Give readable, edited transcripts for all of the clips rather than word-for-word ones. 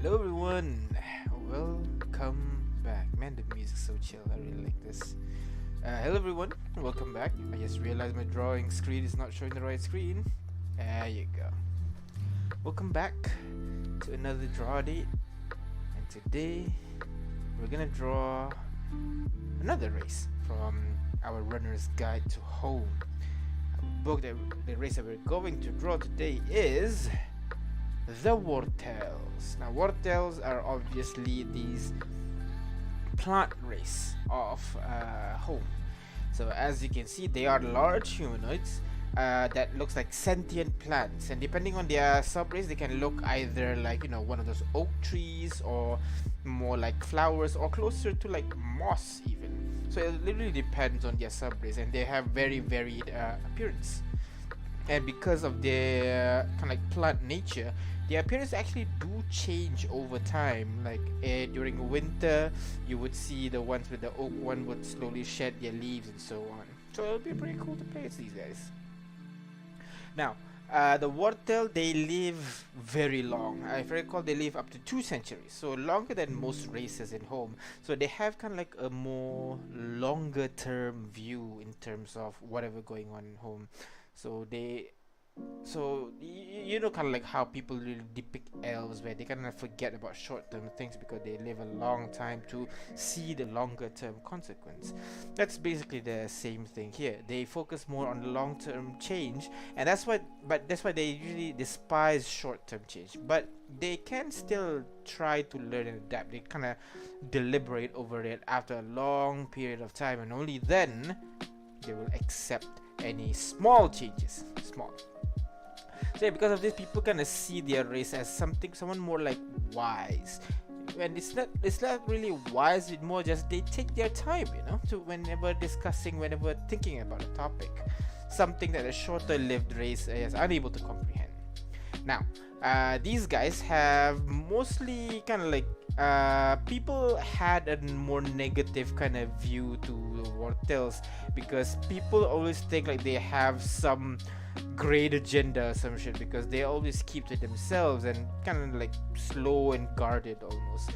Hello everyone, welcome back. Man, the music's so chill, I really like this. Hello everyone, welcome back. I just realized my drawing screen is not showing the right screen. There you go. Welcome back to another draw date. And today, we're gonna draw another race from our Runner's Guide to Home. The race that we're going to draw today is the Wortels. Now, Wortels are obviously these plant race of home. So as you can see, they are large humanoids that looks like sentient plants, and depending on their subrace, they can look either like one of those oak trees, or more like flowers, or closer to like moss even. So it literally depends on their subrace, and they have very varied appearance. And because of their kind of like plant nature, their appearance actually do change over time. Like during winter, you would see the ones with the oak one would slowly shed their leaves and so on. So it'll be pretty cool to play as these guys. Now, the Wortel, they live very long. If I recall, they live up to 2 centuries, so longer than most races in home. So they have kind of like a more longer term view in terms of whatever going on in home. So you know, kind of like how people really depict elves, where they kind of forget about short-term things because they live a long time to see the longer-term consequence. That's basically the same thing here. They focus more on the long-term change, and that's why they usually despise short-term change. But they can still try to learn and adapt. They kind of deliberate over it after a long period of time, and only then they will accept any small changes. So yeah, because of this, people kind of see their race as someone more like wise. And it's not really wise, it's more just they take their time, to whenever thinking about a topic, something that a shorter lived race is unable to comprehend. Now, these guys have mostly kind of like people had a more negative kind of view to the Wortels, because people always think like they have some great agenda or some shit, because they always keep to themselves and kind of like slow and guarded almost.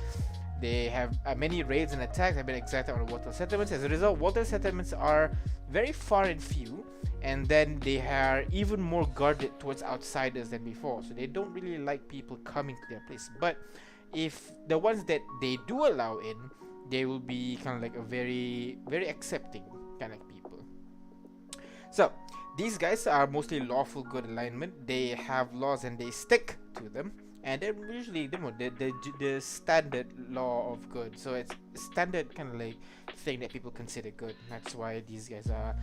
They have many raids and attacks have been exacted on Wortel settlements. As a result, Wortel settlements are very far and few, and then they are even more guarded towards outsiders than before. So they don't really like people coming to their place. But if the ones that they do allow in, they will be kind of like a very, very accepting kind of people. So these guys are mostly lawful good alignment. They have laws and they stick to them, and they're usually the standard law of good. So it's standard kind of like thing that people consider good. That's why these guys are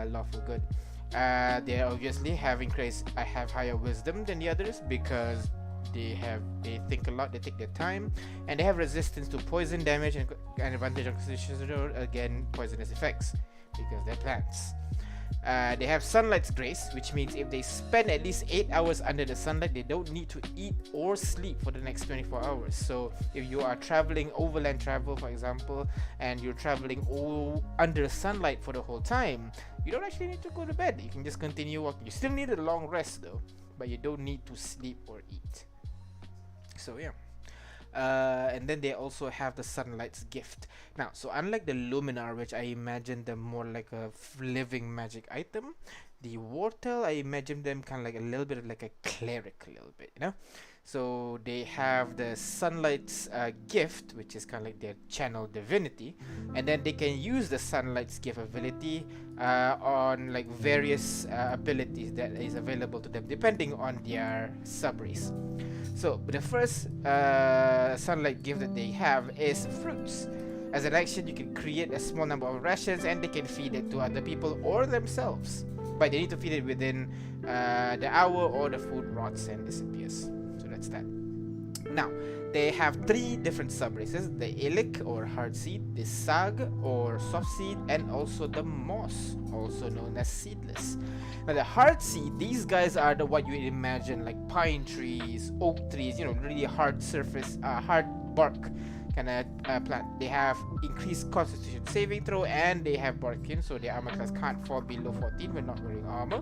lawful good. They obviously have higher wisdom than the others, because they think a lot, they take their time, and they have resistance to poison damage and advantage on constitutional, again, poisonous effects, because they're plants. They have sunlight's grace, which means if they spend at least 8 hours under the sunlight, they don't need to eat or sleep for the next 24 hours. So if you are traveling overland travel, for example, and you're traveling under sunlight for the whole time, you don't actually need to go to bed. You can just continue walking. You still need a long rest though, but you don't need to sleep or eat. So yeah. And then they also have the sunlight's gift. Now, so unlike the Luminar, which I imagine them more like a living magic item, the Wortel, I imagine them kind of like a little bit of like a cleric, So they have the sunlight's gift, which is kind of like their channel divinity, and then they can use the sunlight's gift ability on like various abilities that is available to them depending on their subrace. So the first sunlight gift that they have is fruits. As an action, you can create a small number of rations, and they can feed it to other people or themselves, but they need to feed it within the hour, or the food rots and disappears. So that's that. Now, they have 3 different subraces: the Illic or hard seed, the Sag or soft seed, and also the Moss, also known as seedless. Now, the hard seed, these guys are what you would imagine like pine trees, oak trees, really hard surface, hard bark kind of plant. They have increased constitution saving throw, and they have barkin, so their armor class can't fall below 14 when not wearing armor.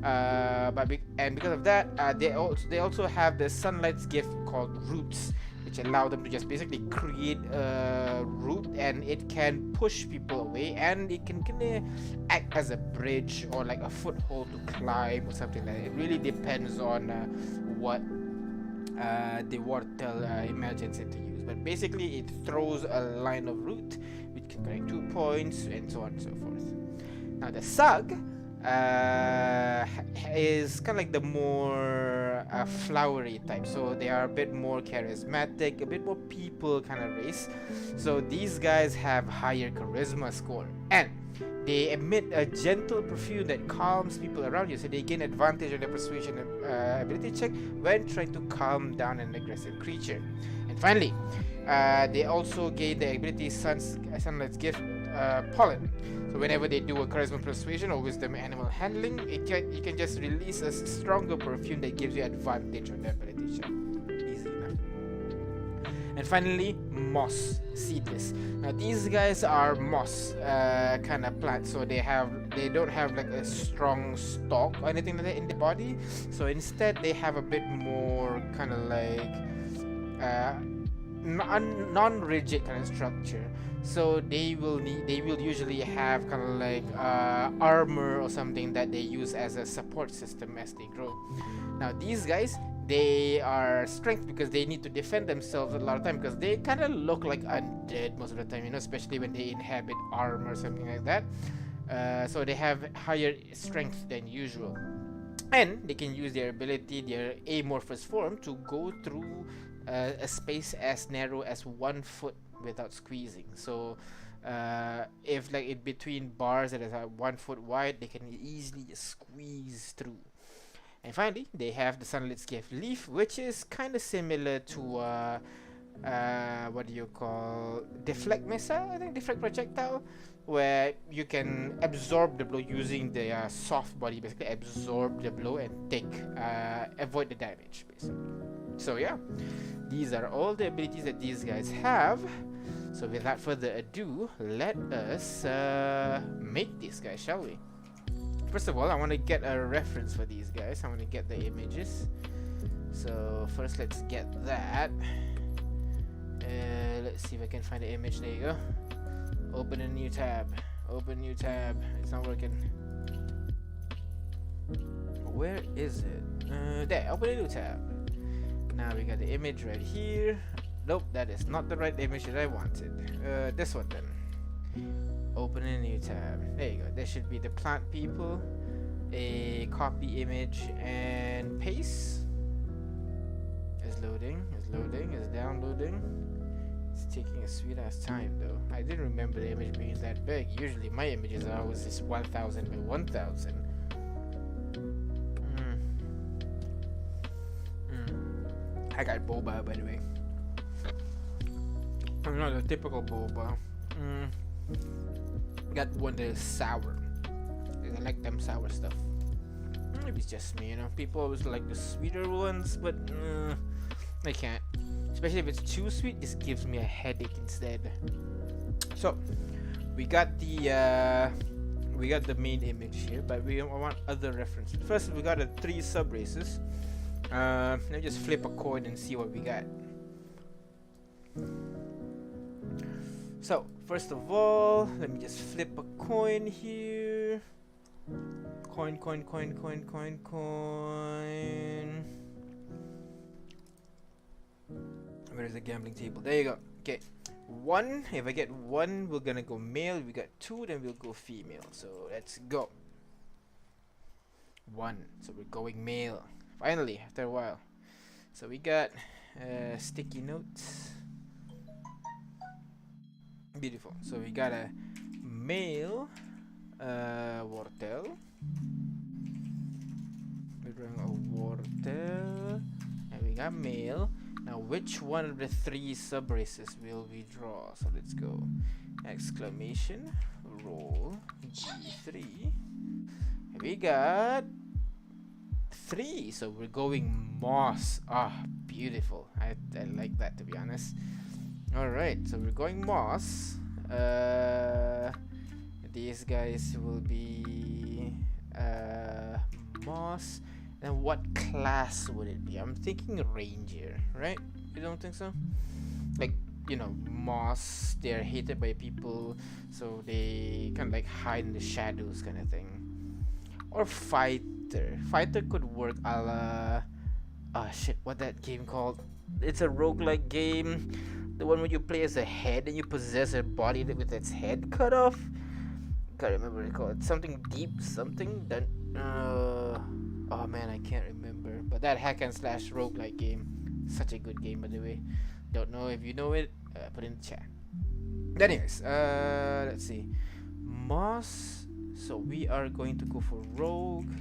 Because of that, they also have the sunlight's gift called roots, which allow them to just basically create a route, and it can push people away, and it can kinda act as a bridge or like a foothold to climb or something like that. It really depends on what the Wortel imagines it to use. But basically, it throws a line of route which can connect 2 points and so on and so forth. Now the Sug is kind of like the more flowery type, so they are a bit more charismatic, a bit more people kind of race. So these guys have higher charisma score, and they emit a gentle perfume that calms people around you, so they gain advantage on their persuasion ability check when trying to calm down an aggressive creature. And finally, they also gain the ability Sunlight's Gift Pollen. So whenever they do a charisma persuasion or wisdom animal handling, you can just release a stronger perfume that gives you advantage on the ability check. Easy enough. And finally, moss seedless. Now these guys are moss kind of plants, so they don't have like a strong stalk or anything like that in the body. So instead, they have a bit more kind of like non-rigid kind of structure. So they will usually have kind of like armor or something that they use as a support system as they grow. Now these guys, they are strength because they need to defend themselves a lot of time, because they kind of look like undead most of the time, you know, especially when they inhabit armor or something like that. So they have higher strength than usual, and they can use their ability, their amorphous form, to go through a space as narrow as 1 foot without squeezing. So if like in between bars that is 1 foot wide, they can easily just squeeze through. And finally, they have the Sunlight's Gift Leaf, which is kind of similar to what do you call, deflect missile, I think, deflect projectile, where you can absorb the blow using the soft body, basically absorb the blow and take avoid the damage basically. So yeah, these are all the abilities that these guys have. So without further ado, let us make these guys, shall we? First of all, I want to get a reference for these guys. I want to get the images. So first, let's get that. Let's see if I can find the image. There you go. Open a new tab. Open new tab. It's not working. Where is it? There. Open a new tab. Now we got the image right here. Nope, that is not the right image that I wanted. This one then. Open a new tab. There you go. There should be the plant people, a copy image, and paste. It's loading, it's loading, it's downloading. It's taking a sweet ass time though. I didn't remember the image being that big. Usually my images are always just 1000 by 1000. I got boba, by the way. I'm not a typical boba. Got one that is sour. I like them sour stuff. Maybe it's just me, you know. People always like the sweeter ones, but I can't. Especially if it's too sweet, this gives me a headache instead. So we got the main image here, but we want other references. First, we got the 3 sub races. Let me just flip a coin and see what we got. So first of all, let me just flip a coin here. Coin. Where's the gambling table? There you go. Okay, 1. If I get 1, we're gonna go male. We got 2, then we'll go female. So let's go. 1. So we're going male. Finally, after a while. So we got sticky notes. Beautiful. So we got a male Wortel. We're drawing a Wortel, and we got male. Now, which one of the 3 sub races will we draw? So let's go. Exclamation. Roll G3. And we got 3. So we're going moss. Ah, beautiful. I like that, to be honest. Alright, so we're going moss. These guys will be moss, And what class would it be? I'm thinking ranger, right? You don't think so? Like, you know, moss, they're hated by people, so they kind of like hide in the shadows kind of thing. Or fighter. Fighter could work a la... Ah, shit, what that game called? It's a roguelike game. The one where you play as a head and you possess a body with its head cut off. Can't remember what it's called. Something deep, something done. Oh man, I can't remember. But that hack and slash roguelike game, such a good game by the way. Don't know if you know it. Put in the chat. Anyways, let's see. Moss. So we are going to go for rogue.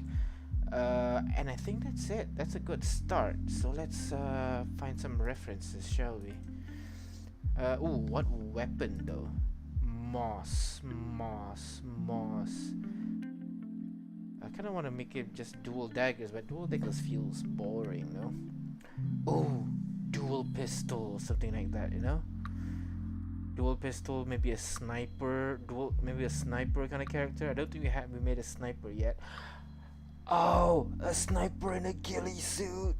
And I think that's it. That's a good start. So let's find some references, shall we? Ooh, what weapon though? Moss. I kind of want to make it just dual daggers, but dual daggers feels boring, no? Ooh, dual pistol, something like that, you know? Dual pistol, maybe a sniper, maybe a sniper kind of character. I don't think we made a sniper yet. Oh, a sniper in a ghillie suit.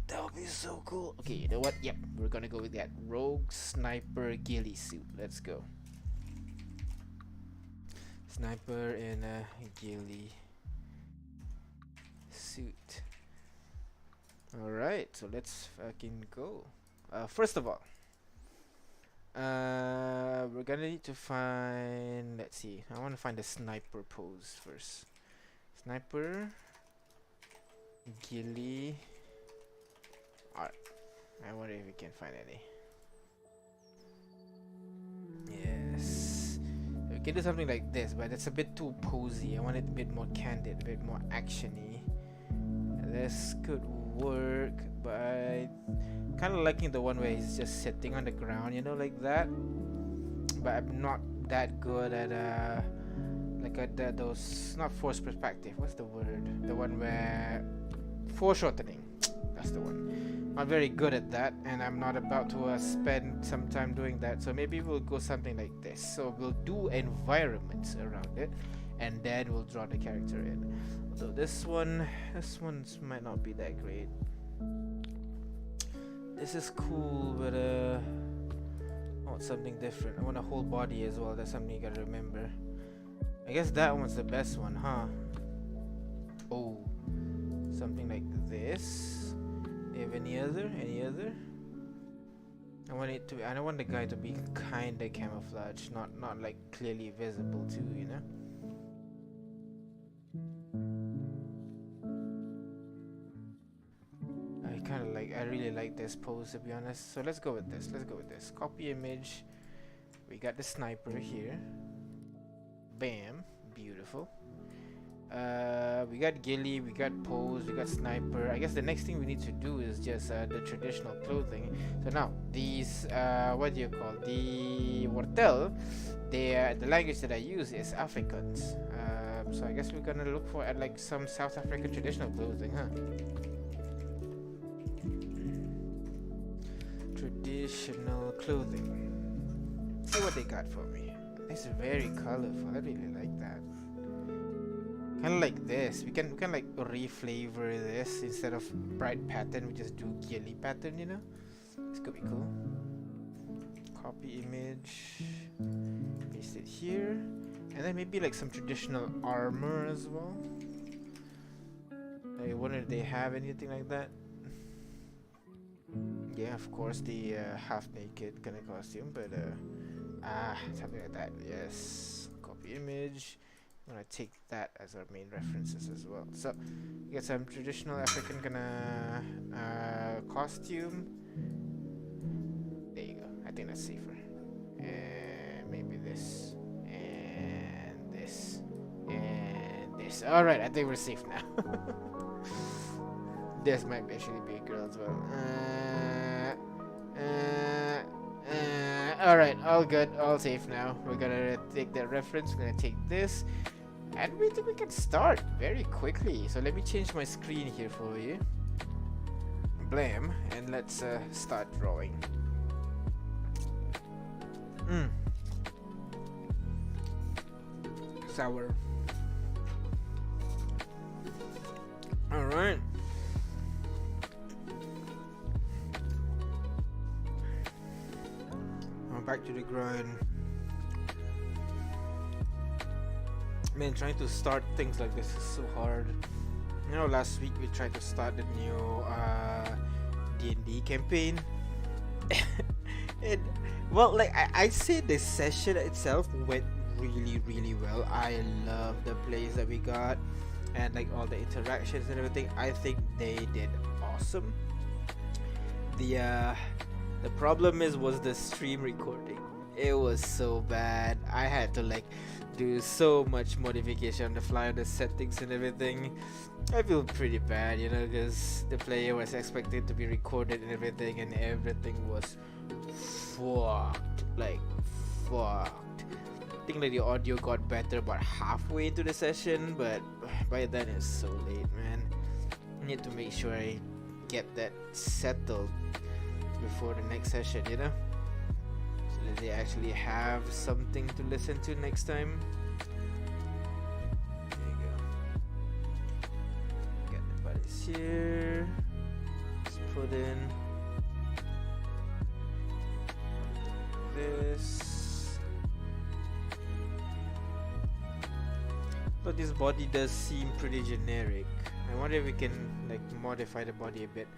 That would be so cool. Okay, you know what? Yep, we're gonna go with that. Rogue sniper ghillie suit. Let's go. Sniper in a ghillie suit. Alright, so let's fucking go. First of all, we're gonna need to find... Let's see. I want to find the sniper pose first. Sniper ghillie. Alright, I wonder if we can find any. Yes, we can do something like this, but it's a bit too posy. I want it a bit more candid, a bit more actiony. This could work, but I'm kind of liking the one where he's just sitting on the ground, you know, like that. But I'm not that good at those, not forced perspective. What's the word? The one where foreshortening. That's the one. Not very good at that, and I'm not about to spend some time doing that. So maybe we'll go something like this. So we'll do environments around it, and then we'll draw the character in. Although this one's might not be that great. This is cool, but I want something different. I want a whole body as well. That's something you gotta remember. I guess that one's the best one, huh? Oh, something like this. Do you have any other? I want it to. I don't want the guy to be kinda camouflaged, not like clearly visible too, you know. I really like this pose, to be honest. So let's go with this. Copy image. We got the sniper here. Bam, beautiful. We got ghillie, we got pose, we got sniper. I guess the next thing we need to do is just the traditional clothing. So now these what do you call the Wortel? The language that I use is Afrikaans. So I guess we're gonna look for like some South African traditional clothing, huh? Traditional clothing. See what they got for me. It's very colorful. I really like that. Kind of like this. We can like reflavor this. Instead of bright pattern, we just do ghillie pattern, you know. This could be cool. Copy image, paste it here, and then maybe like some traditional armor as well. I wonder if they have anything like that. Yeah, of course the half naked kind of costume, but something like that. Yes. Copy image. I'm gonna take that as our main references as well. So we get some traditional African kinda costume. There you go. I think that's safer. And maybe this and this and this. All right, I think we're safe now. This might actually be a girl as well. Alright, all good, all safe now. We're gonna take that reference, we're gonna take this, and we think we can start very quickly. So let me change my screen here for you. Blam, and let's start drawing. Sour. Alright. back to the grind. Man, trying to start things like this is so hard. You know, last week we tried to start the new D&D campaign. And well, like I say, the session itself went really well. I love the plays that we got and like all the interactions and everything. I think they did awesome. The problem was the stream recording. It was so bad. I had to like do so much modification on the fly on the settings and everything. I feel pretty bad, you know, because the player was expected to be recorded and everything was fucked. Like fucked. I think like the audio got better about halfway into the session, but by then it's so late, man. I need to make sure I get that settled before the next session, you know, so that they actually have something to listen to next time. There you go. Get the buddies here. Let's put in this. But this body does seem pretty generic. I wonder if we can like modify the body a bit.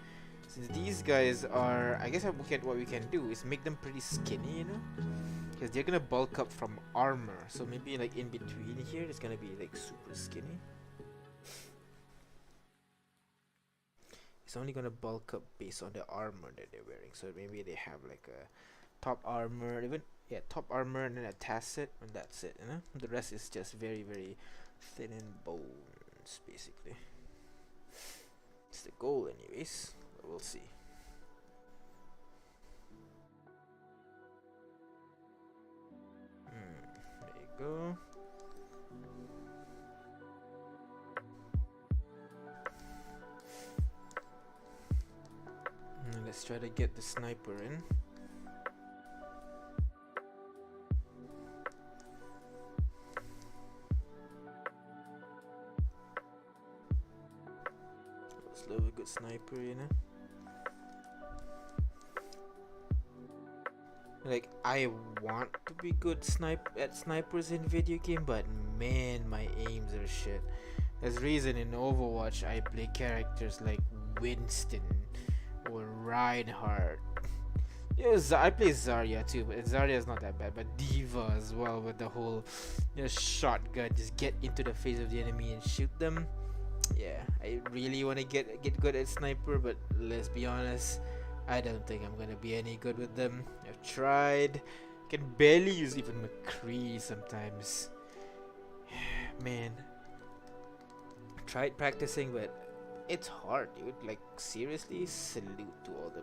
Since these guys are, I guess what we can do is make them pretty skinny, you know, because they're gonna bulk up from armor. So maybe like in between here, it's gonna be like super skinny. It's only gonna bulk up based on the armor that they're wearing. So maybe they have like a top armor, top armor, and then a tacit, and that's it. You know, the rest is just very thin and bones, basically. It's the goal, anyways. We'll see. There you go. Let's try to get the sniper in. Let's love a good sniper, you know. Like, I want to be good at snipers in video game, but man, my aims are shit. There's reason in Overwatch I play characters like Winston or Reinhardt. Yeah, I play Zarya too, but Zarya's not that bad. But Diva as well, with the whole shotgun, just get into the face of the enemy and shoot them. Yeah, I really want to get good at sniper, but let's be honest, I don't think I'm gonna be any good with them. I've tried. Can barely use even McCree sometimes. Man, tried practicing, but it's hard, dude. Like, seriously, salute to all the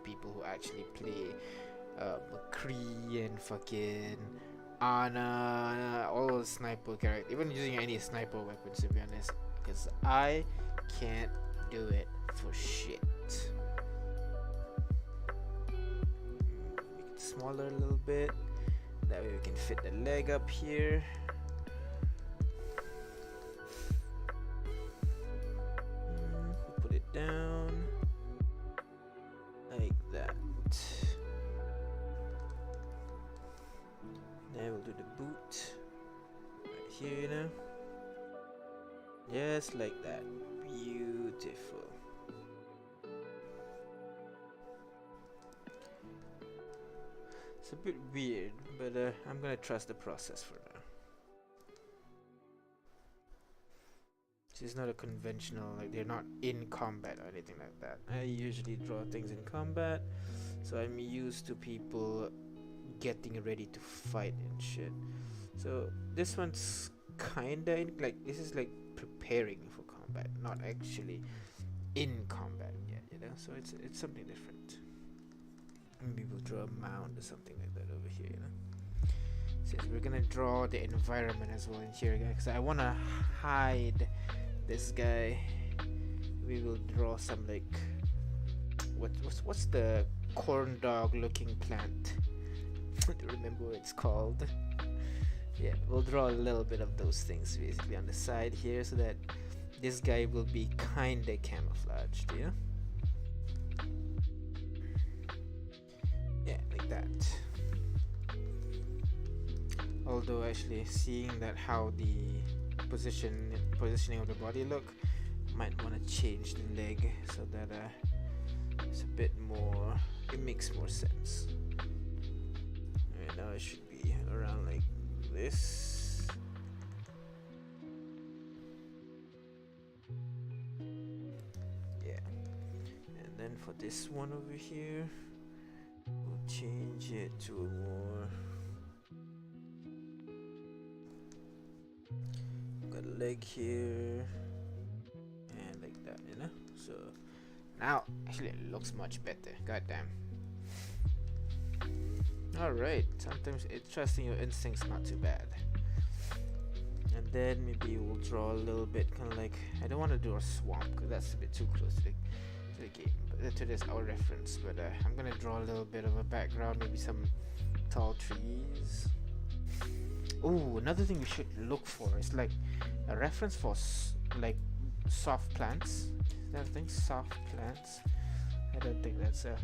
people who actually play McCree and fucking Ana, all those sniper characters, even using any sniper weapons, to be honest, because I can't do it for shit. Make it smaller a little bit, that way we can fit the leg up here. Put it down like that. Then we'll do the boot right here, you know, just like that. Beautiful. It's a bit weird, but I'm gonna trust the process for now. This is not a conventional, like, they're not in combat or anything like that. I usually draw things in combat, so I'm used to people getting ready to fight and shit. So this one's kinda like, this is like preparing for combat, not actually in combat yet, you know. So it's something different. Maybe we'll draw a mound or something like that over here, you know. Since we're gonna draw the environment as well in here, guys, because I wanna hide this guy. We will draw some, like, what's the corn dog looking plant? I don't remember what it's called. Yeah, we'll draw a little bit of those things basically on the side here, so that this guy will be kinda camouflaged, yeah? Yeah, like that. Although actually seeing that how the positioning of the body look, might want to change the leg so that it's a bit more, it makes more sense. Right now it should be around like this. Yeah. And then for this one over here, we'll change it to a more, got a leg here and like that, you know. So now actually it looks much better. Goddamn. Alright, sometimes trusting your instincts not too bad. And then maybe we'll draw a little bit kind of like, I don't want to do a swamp because that's a bit too close to the game, but to this our reference. But I'm gonna draw a little bit of a background, maybe some tall trees. Oh, another thing we should look for is like a reference for like soft plants. Is that a thing? Soft plants? I don't think that's a.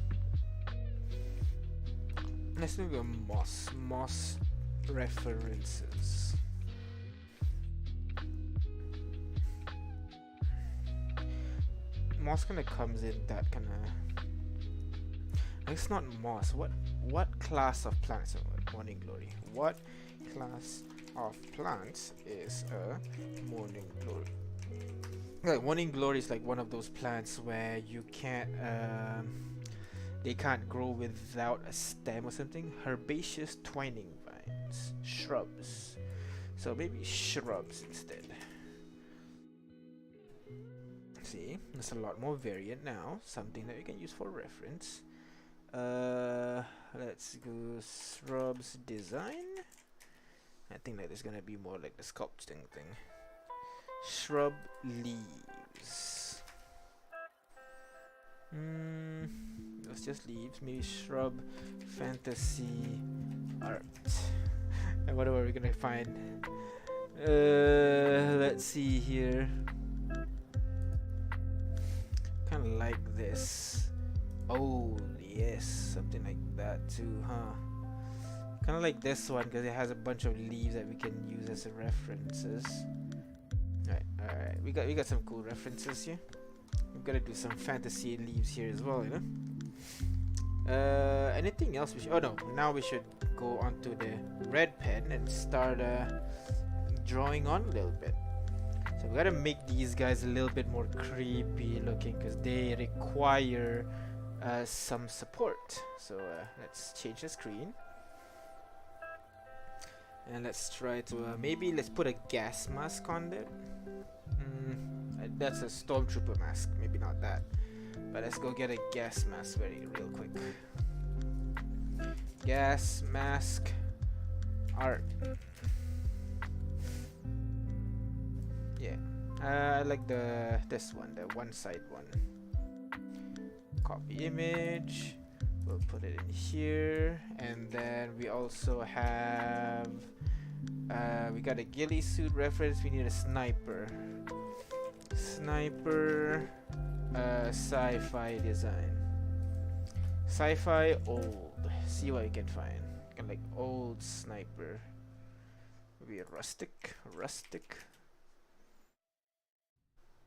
Let's look at moss references. Moss kind of comes in that kind of. It's not moss. What class of plants? Morning glory. What class of plants is a morning glory? Like morning glory is like one of those plants where you can't. They can't grow without a stem or something. Herbaceous twining vines, shrubs. So maybe shrubs instead. See, there's a lot more variant now. Something that we can use for reference. Let's go shrubs design. I think that is gonna be more like the sculpting thing. Shrub leaves. It's just leaves. Maybe shrub fantasy art. And what are we gonna find? Let's see here. Kind of like this. Oh yes, something like that too, huh? Kind of like this one because it has a bunch of leaves that we can use as a references. Alright, we got some cool references here. We've got to do some fantasy leaves here as well, you know. Anything else we should? Oh no, now we should go onto the red pen and start drawing on a little bit. So we gotta make these guys a little bit more creepy looking because they require some support. So let's change the screen. And let's try to maybe let's put a gas mask on there. That's a stormtrooper mask, maybe not that. But let's go get a gas mask real quick. Gas mask art. Yeah, I like this one, the one side one. Copy image. We'll put it in here, and then we also have we got a ghillie suit reference. We need a sniper. Sci-fi design. Sci-fi old. See what we can find. Kind of like old sniper. Maybe a rustic.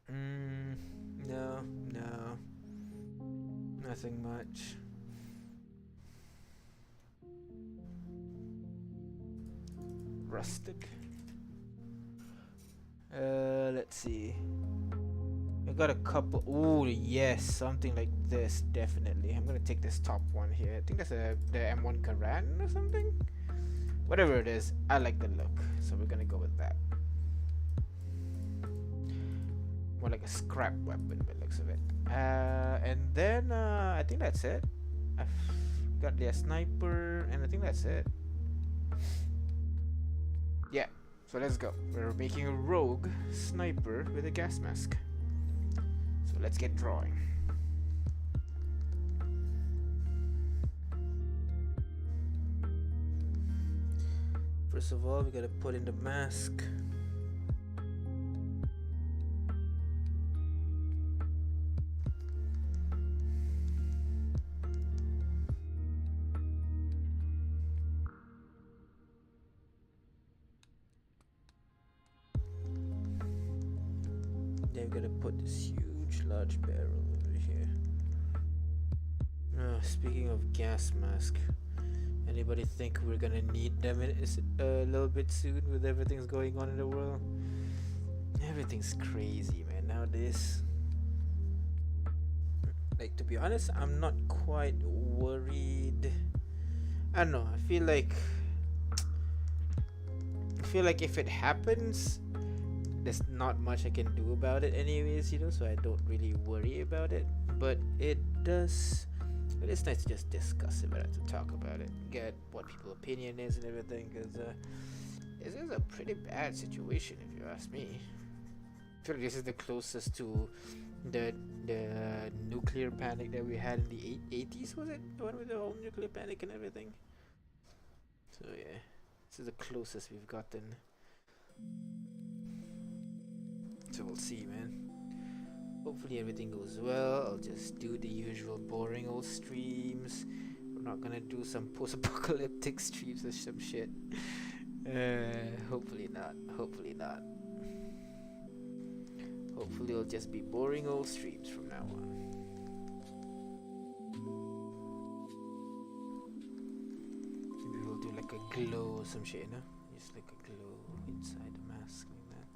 No, nothing much. Rustic. Let's see. I got a couple. Oh yes, something like this definitely. I'm gonna take this top one here. I think that's the M1 Karan or something. Whatever it is, I like the look, so we're gonna go with that. More like a scrap weapon by the looks of it. And then I think that's it. I've got the sniper, and I think that's it. Yeah, so let's go. We're making a rogue sniper with a gas mask. So let's get drawing. First of all, we gotta put in the mask. Okay, we gotta put this huge, large barrel over here. Speaking of gas mask, anybody think we're gonna need them a little bit soon with everything's going on in the world? Everything's crazy, man, nowadays. Like, to be honest, I'm not quite worried. I don't know, I feel like if it happens, there's not much I can do about it anyways, you know, so I don't really worry about it. But it is nice to just discuss about it, to talk about it, get what people's opinion is and everything, because this is a pretty bad situation if you ask me. I feel like this is the closest to the nuclear panic that we had in the 80s, was it? The one with the whole nuclear panic and everything. So yeah, this is the closest we've gotten. So we'll see, man. Hopefully everything goes well. I'll just do the usual boring old streams. We're not gonna do some post-apocalyptic streams or some shit. Hopefully not. Hopefully not. Hopefully it'll just be boring old streams from now on. Maybe we'll do like a glow or some shit, you know? Just like a glow inside the mask like that.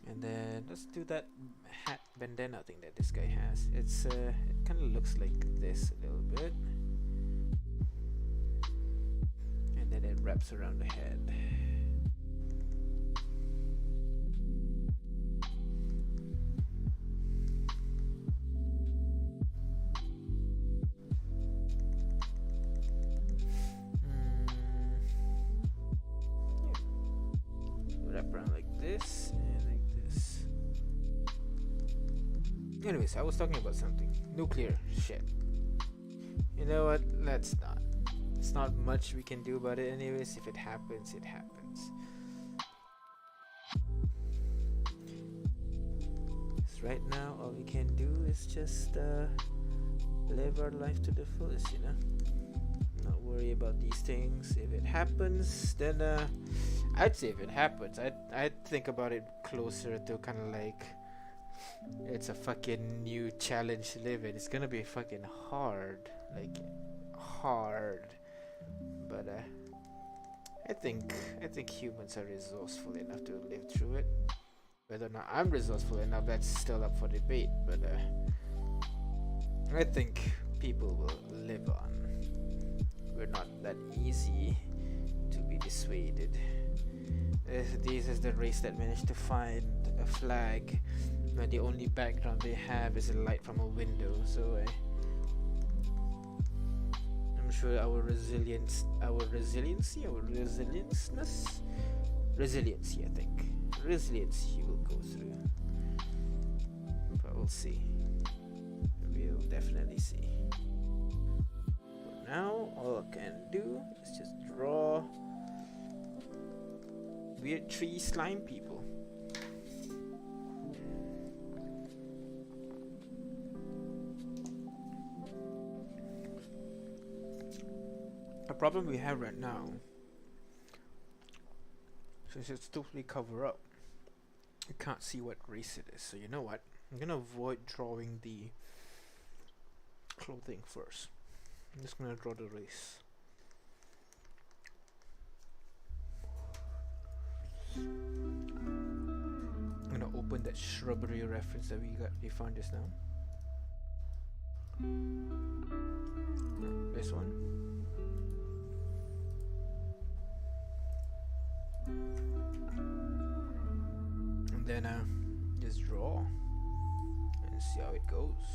And then let's do that hat bandana thing that this guy has. It's it kind of looks like this a little bit, and then it wraps around the head. Wrap around like this. Anyways, I was talking about something. Nuclear shit. You know what? Let's not. It's not much we can do about it anyways. If it happens, it happens. So right now, all we can do is just live our life to the fullest, you know? Not worry about these things. If it happens, then I'd say if it happens, I'd think about it closer to kind of like, it's a fucking new challenge to live in. It's gonna be fucking hard, like hard. But I think humans are resourceful enough to live through it. Whether or not I'm resourceful enough, that's still up for debate. But I think people will live on. We're not that easy to be dissuaded. This is the race that managed to find a flag when the only background they have is a light from a window. So I'm sure our resiliency, I think, resiliency will go through. But we'll see. We'll definitely see. For now, all I can do is just draw weird tree slime people. The problem we have right now, since it's totally covered up, you can't see what race it is. So you know what? I'm gonna avoid drawing the clothing first. I'm just gonna draw the race. I'm gonna open that shrubbery reference that we found just now. This one. And then just draw and see how it goes.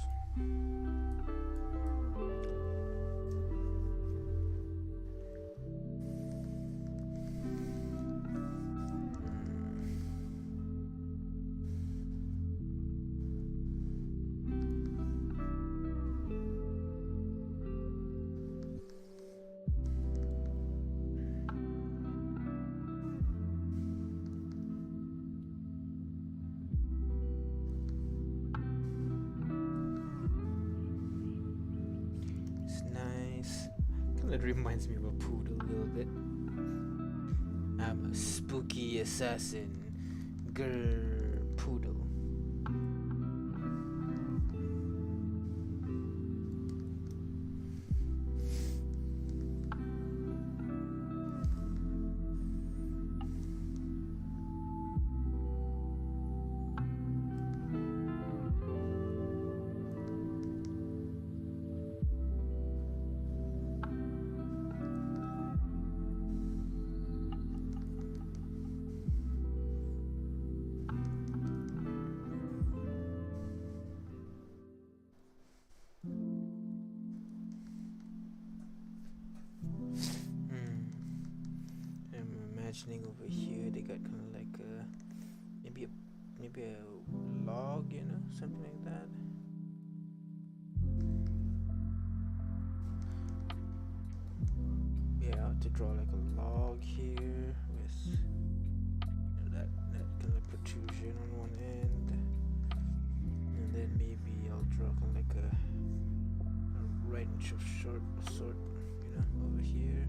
It reminds me of a poodle a little bit. I'm a spooky assassin. Grrr. poodle. Over here they got kind of like maybe a log, you know, something like that. Yeah, I have to draw like a log here with, you know, that kind of protrusion on one end, and then maybe I'll draw kind of like a wrench of sort, you know, over here.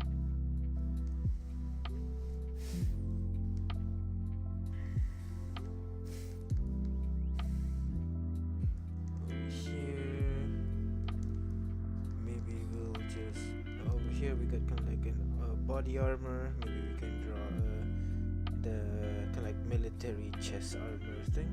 Body armor, maybe we can draw the kind of like military chest armor thing.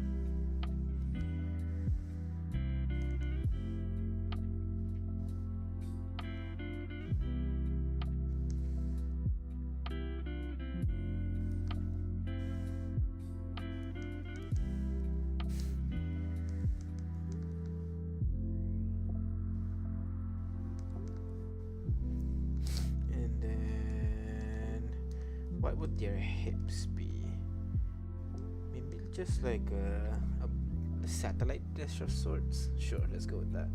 What would their hips be? Maybe just like a satellite dish of sorts. Sure, let's go with that.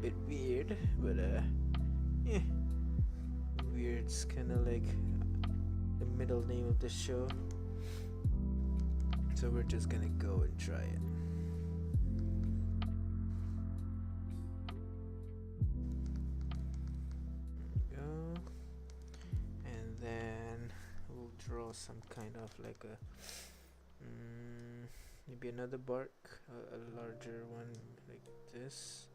Bit weird, but yeah. Weird's kind of like the middle name of the show. So we're just gonna go and try it. Some kind of like a maybe another bark, a larger one like this,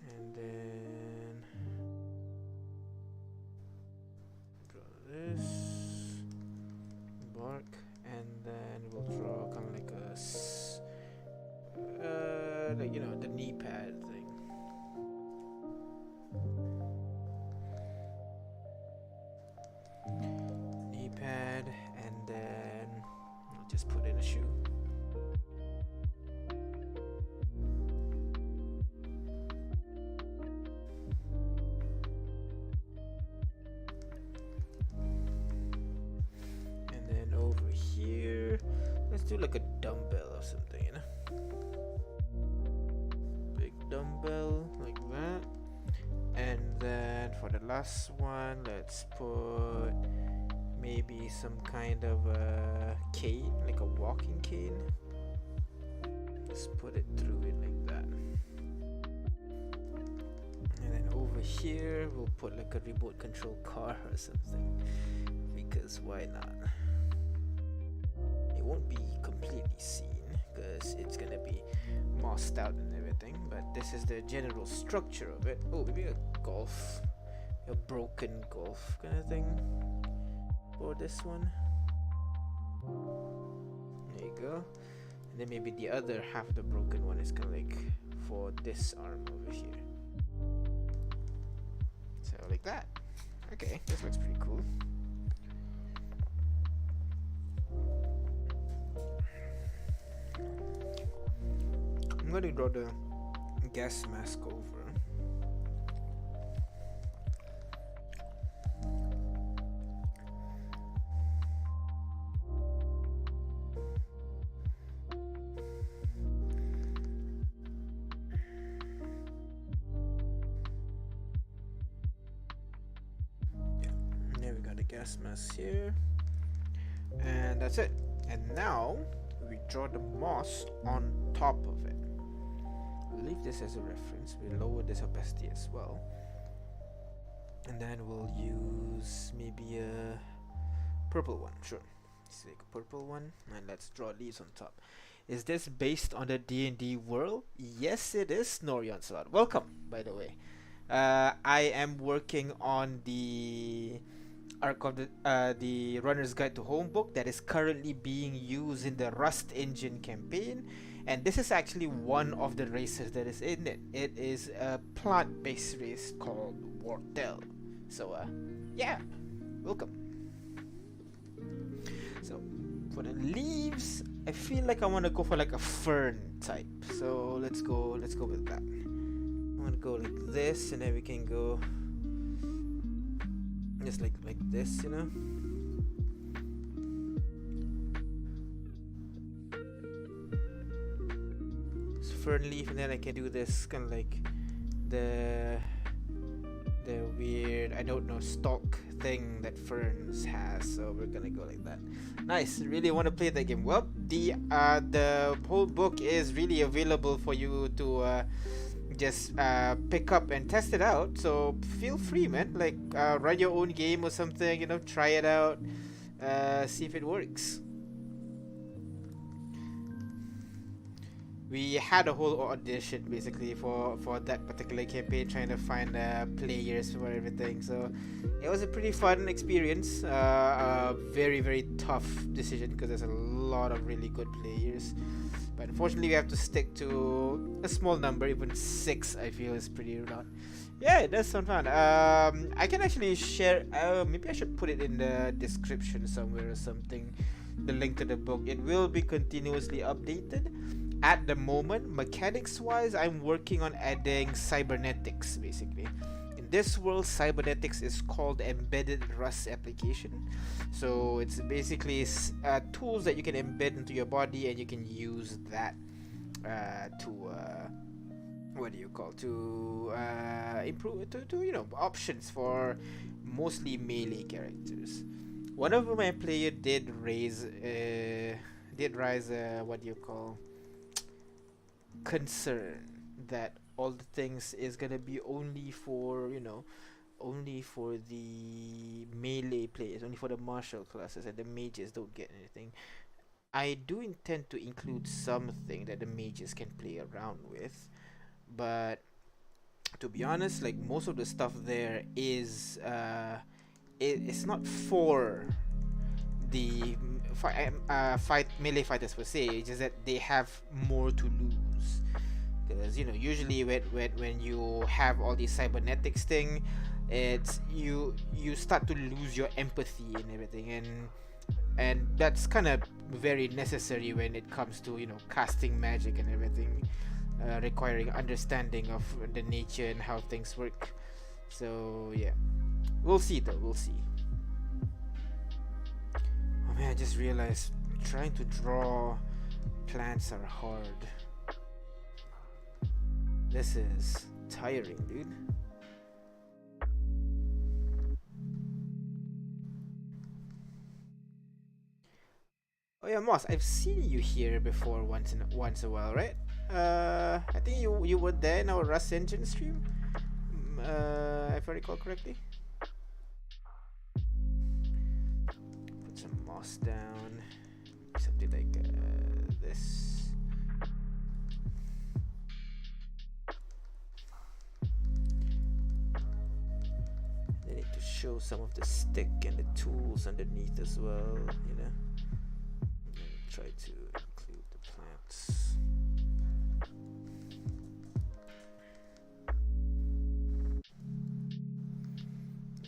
and then draw this bark, and then we'll draw kind of like a like, you know, the knee pad thing. And then I'll just put in a shoe. And then over here, let's do like a dumbbell or something, you know? Big dumbbell like that. And then for the last one, let's put maybe some kind of a cane, like a walking cane. Just put it through it like that. And then over here, we'll put like a remote control car or something. Because why not? It won't be completely seen because it's gonna be mossed out and everything. But this is the general structure of it. Oh, maybe a broken golf kind of thing. For this one, there you go. And then maybe the other half of the broken one is kind of like for this arm over here. So like that. Okay, this looks pretty cool. I'm going to draw the gas mask over. Gas mask here, and that's it. And now we draw the moss on top of it. We'll leave this as a reference. We'll lower this opacity as well, and then we'll use maybe Purple one, sure. Select a purple one, and let's draw leaves on top. Is this based on the D&D world? Yes, it is, Norian Slot. Welcome, by the way. I am working on the arc of the Runner's Guide to Home book that is currently being used in the Rust Engine campaign, and this is actually one of the races that is in it. It is a plant-based race called Wortel. So, yeah, welcome. So, for the leaves, I feel like I want to go for like a fern type. So let's go with that. I want to go like this, and then we can go just like this, you know. It's fern leaf, and then I can do this kind of like the weird, I don't know, stalk thing that ferns has. So we're gonna go like that. Nice. Really want to play that game. Well, the whole book is really available for you to just pick up and test it out. So feel free, man. Like run your own game or something. You know, try it out. See if it works. We had a whole audition basically for that particular campaign, trying to find players for everything. So it was a pretty fun experience. Very, very tough decision because there's a lot of really good players, but unfortunately we have to stick to a small number. Even 6 I feel is pretty rough. Yeah, it does sound fun. I can actually share, maybe I should put it in the description somewhere or something, the link to the book. It will be continuously updated. At the moment, mechanics wise, I'm working on adding cybernetics basically. In this world, cybernetics is called embedded Rust application. So it's basically tools that you can embed into your body, and you can use that to what do you call, to improve, to you know, options for mostly melee characters. One of my player did raise what do you call, concern that all the things is gonna be only for, you know, only for the melee players, only for the martial classes, and the mages don't get anything. I do intend to include something that the mages can play around with, but to be honest, like most of the stuff there is it's not for the fight melee fighters per se. It's just that they have more to lose, because you know, usually when you have all these cybernetics thing, it's you start to lose your empathy and everything, and that's kind of very necessary when it comes to, you know, casting magic and everything, requiring understanding of the nature and how things work. So yeah, we'll see though, we'll see. Oh man, I just realized trying to draw plants are hard. This is tiring, dude. Oh yeah, Moss, I've seen you here before once in a while, right? I think you were there in our Rust Engine stream, if I recall correctly. Put some moss down, something like this. They need to show some of the stick and the tools underneath as well, you know. Try to include the plants.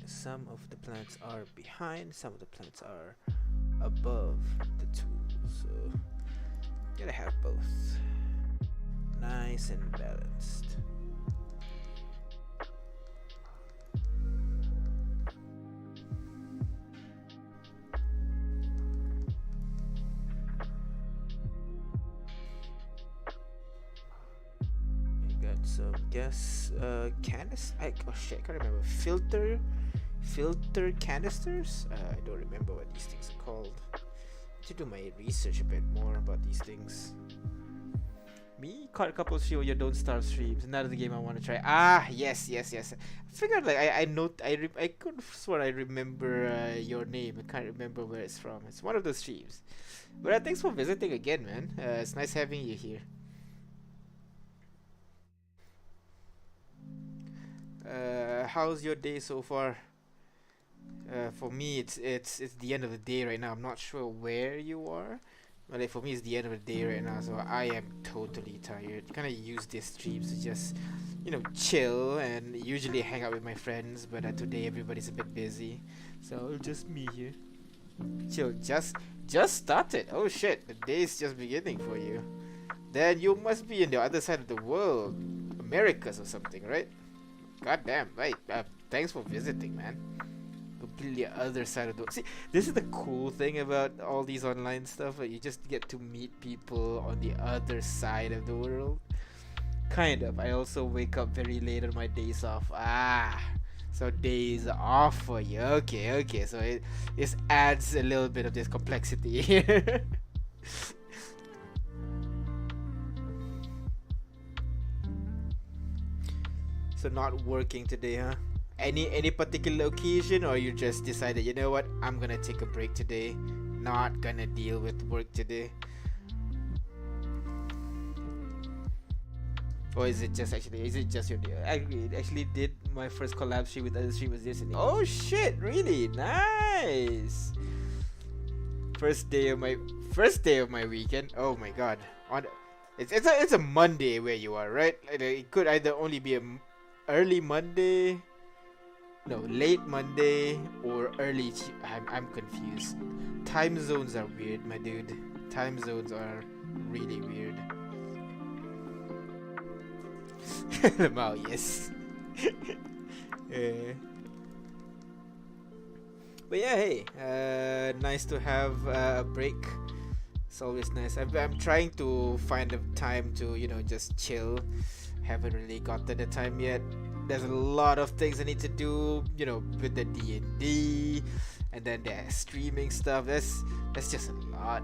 Some of the plants are behind, some of the plants are above the tool, so you gotta have both. Nice and balanced. Some gas canisters. Oh shit, I can't remember. Filter canisters. I don't remember what these things are called. I should do my research a bit more about these things. Me caught a couple of stream of your Don't Starve streams. Another game I want to try. Ah, yes, yes, yes. I figured like I could have sworn I remember your name. I can't remember where it's from. It's one of those streams. But thanks for visiting again, man. It's nice having you here. How's your day so far? For me, it's the end of the day right now. I'm not sure where you are, but like for me, it's the end of the day right now. So I am totally tired. Kind of use these streams to just, chill and usually hang out with my friends. But today everybody's a bit busy, so just me here. Chill. Just started. Oh shit, the day's just beginning for you. Then you must be in the other side of the world, Americas or something, right? God damn, right. Thanks for visiting, man. Completely other side of the world. See, this is the cool thing about all these online stuff. Like, you just get to meet people on the other side of the world. Kind of. I also wake up very late on my days off. So days off for you. Okay. So it just adds a little bit of this complexity here. So not working today, huh? Any particular occasion, or you just decided, you know what, I'm gonna take a break today, not gonna deal with work today? Or is it just your day? I actually did my first collab stream with other streamers yesterday. Oh shit, really? Nice. First day of my weekend. Oh my god. It's a Monday where you are, right? It could either only be a early Monday, no, late Monday, or early I'm confused. Time zones are weird, my dude. Time zones are really weird. Wow, yes. But yeah, hey, nice to have a break. It's always nice. I'm trying to find a time to, just chill. Haven't really gotten the time yet. There's a lot of things I need to do, with the D&D, and then the streaming stuff. That's just a lot.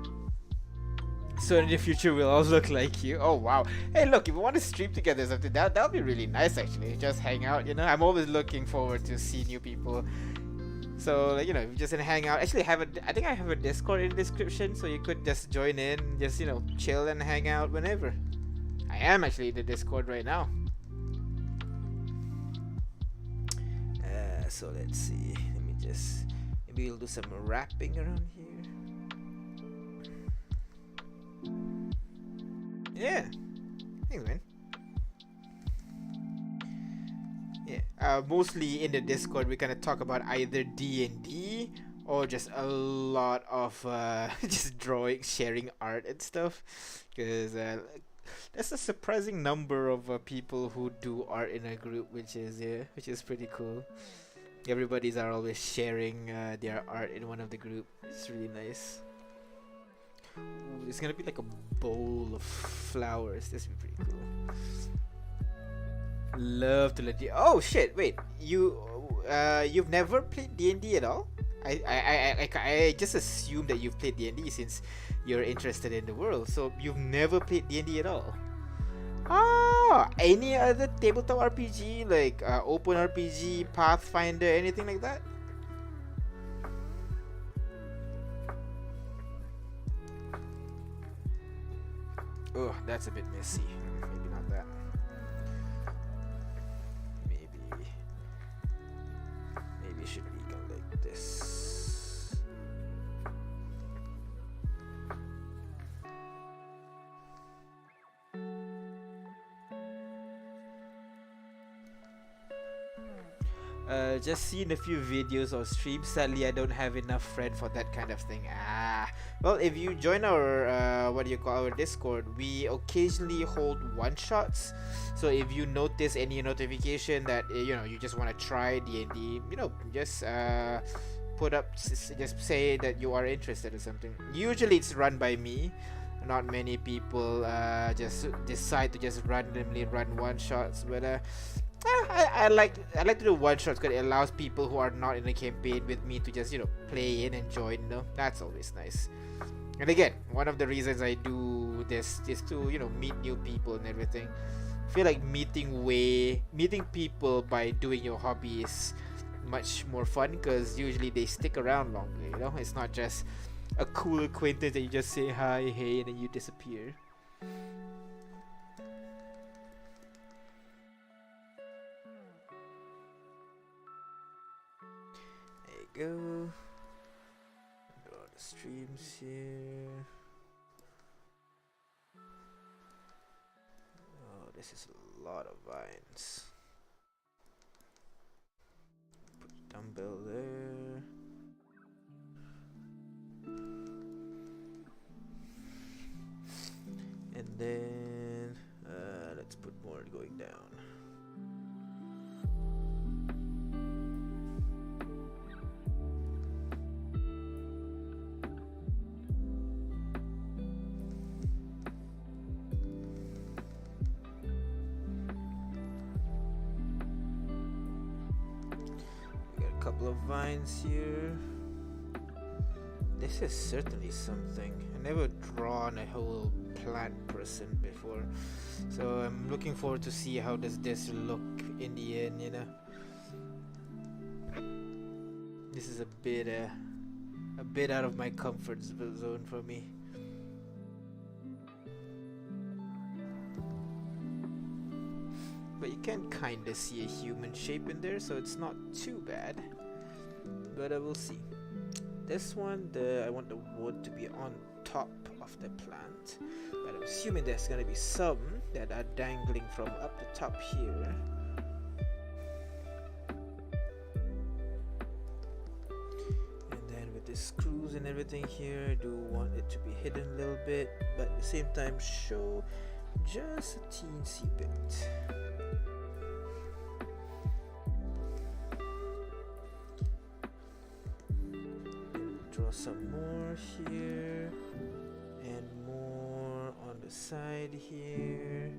So in the future we'll all look like you. Oh wow. Hey look, if you want to stream together or something, that'll be really nice actually. Just hang out, I'm always looking forward to see new people. So like, if you just hang out. Actually I think I have a Discord in the description, so you could just join in, just chill and hang out whenever. I am actually in the Discord right now. So let's see. Maybe we'll do some rapping around here. Yeah. Thanks, man. Yeah. Mostly in the Discord, we kind of talk about either D&D or just a lot of just drawing, sharing art and stuff. Because there's a surprising number of people who do art in a group, which is pretty cool. Everybody's are always sharing their art in one of the group. It's really nice. Ooh, it's gonna be like a bowl of flowers. This would be pretty cool. Love to let you. Oh shit! Wait, you've never played D&D at all? I just assumed that you've played D&D since you're interested in the world. So you've never played D&D at all? Oh, any other tabletop RPG like open RPG, Pathfinder, anything like that? Oh, that's a bit messy. Maybe not that. Maybe it should be kind of like this. Just seen a few videos or streams. Sadly, I don't have enough friends for that kind of thing. Well, if you join our our Discord, we occasionally hold one-shots. So if you notice any notification that you just want to try D&D, just just say that you are interested or something. Usually it's run by me. Not many people just decide to just randomly run one-shots, but I like to do one shots because it allows people who are not in the campaign with me to just play in and join. That's always nice. And again, one of the reasons I do this is to, you know, meet new people and everything. I feel like meeting people by doing your hobby is much more fun because usually they stick around longer, you know? It's not just a cool acquaintance that you just say hi, hey, and then you disappear. There you go. Draw the streams here. Oh, this is a lot of vines. Put a dumbbell there. And then let's put more going down. We got a couple of vines here. This is certainly something. I never drawn a whole plant person before, so I'm looking forward to see how does this look in the end, you know. This is a bit out of my comfort zone for me. But you can kinda see a human shape in there, so it's not too bad. But I will see. This one, I want the wood to be on top of the plant, but I'm assuming there's gonna be some that are dangling from up the top here. And then with the screws and everything here, I do want it to be hidden a little bit, but at the same time show just a teensy bit. Draw some more here and more on the side here,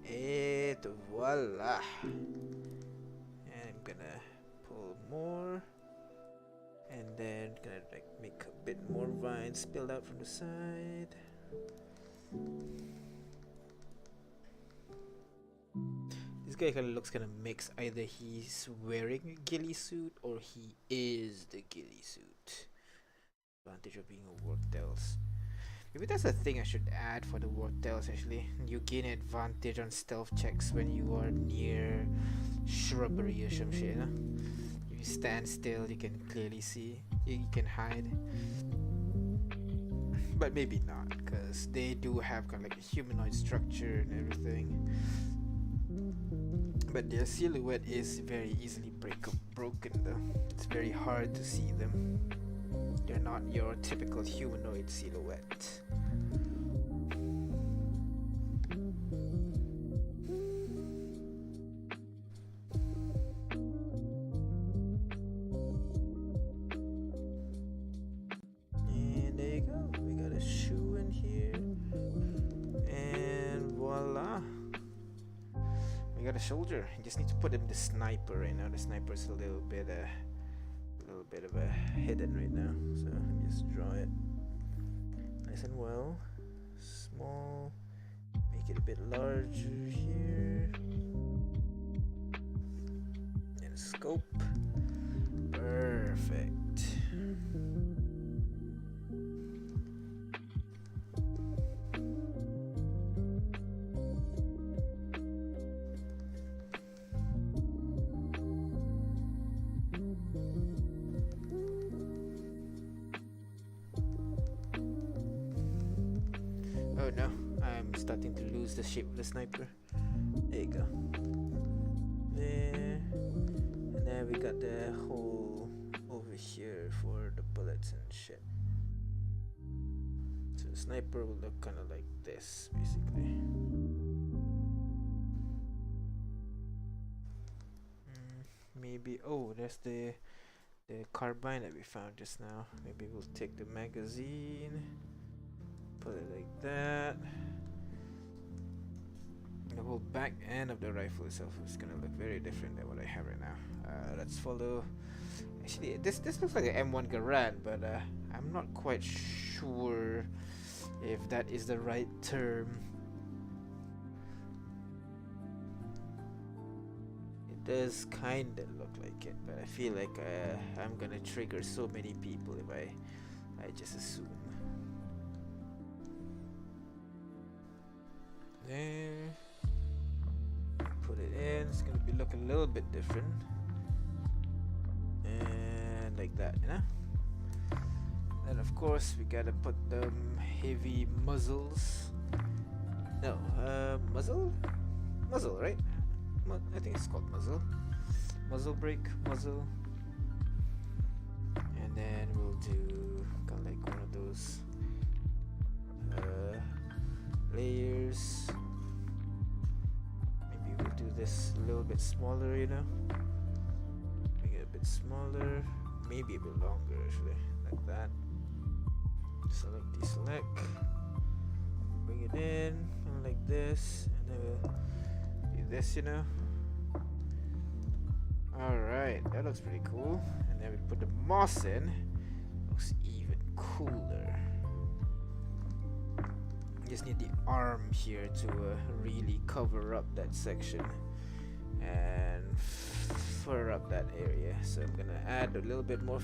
and voila. And I'm gonna pull more and then gonna like make a bit more vines spilled out from the side. This guy kind of looks kind of mixed. Either he's wearing a ghillie suit or he is the ghillie suit. Advantage of being a Wortels. Maybe that's a thing I should add for the Wortels actually. You gain advantage on stealth checks when you are near shrubbery or some shit, huh? If you stand still, you can clearly see. You can hide. But maybe not, because they do have kind of like a humanoid structure and everything. But their silhouette is very easily broken though. It's very hard to see them. They're not your typical humanoid silhouette. And there you go. We got a shoe in here. And voila. We got a soldier. You just need to put him the sniper right now. The sniper's a little bit of a hidden right now, so let me just draw it nice and well. Small, make it a bit larger here, and scope. Perfect. Oh no, I'm starting to lose the shape of the sniper. There you go. There. And then we got the hole over here for the bullets and shit. So the sniper will look kind of like this, basically. Maybe, oh, there's the carbine that we found just now. Maybe we'll take the magazine. Put it like that. The whole back end of the rifle itself is gonna look very different than what I have right now. Let's follow. Actually, this looks like an M1 Garand, but I'm not quite sure if that is the right term. It does kinda look like it, but I feel like I'm gonna trigger so many people if I just assume. There. Put it in. It's gonna be looking a little bit different. And like that, you know? And of course we gotta put them heavy muzzles. No, muzzle? Muzzle, right? I think it's called muzzle. Muzzle brake, muzzle. And then we'll do kind of like one of those layers. Maybe we'll do this a little bit smaller, you know? Make it a bit smaller, maybe a bit longer actually, like that. Select, deselect, bring it in, kind of like this, and then we'll do this, you know. Alright, that looks pretty cool. And then we put the moss in, looks even cooler. Just need the arm here to really cover up that section and fur up that area. So I'm gonna add a little bit more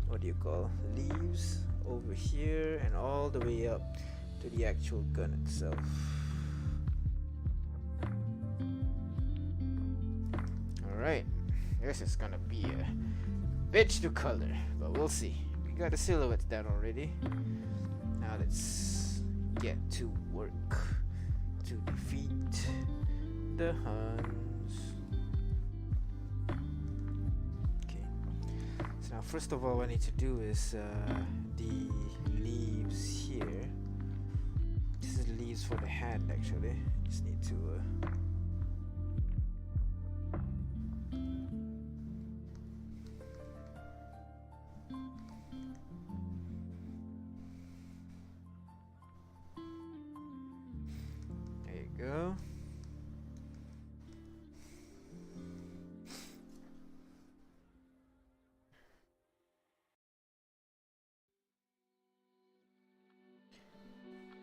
what do you call, leaves over here and all the way up to the actual gun itself. Alright, this is gonna be a bitch to color, but we'll see. We got the silhouettes down already. Now let's get to work to defeat the Huns. Okay, so now first of all what I need to do is the leaves here. This is leaves for the hand actually. Just need to go.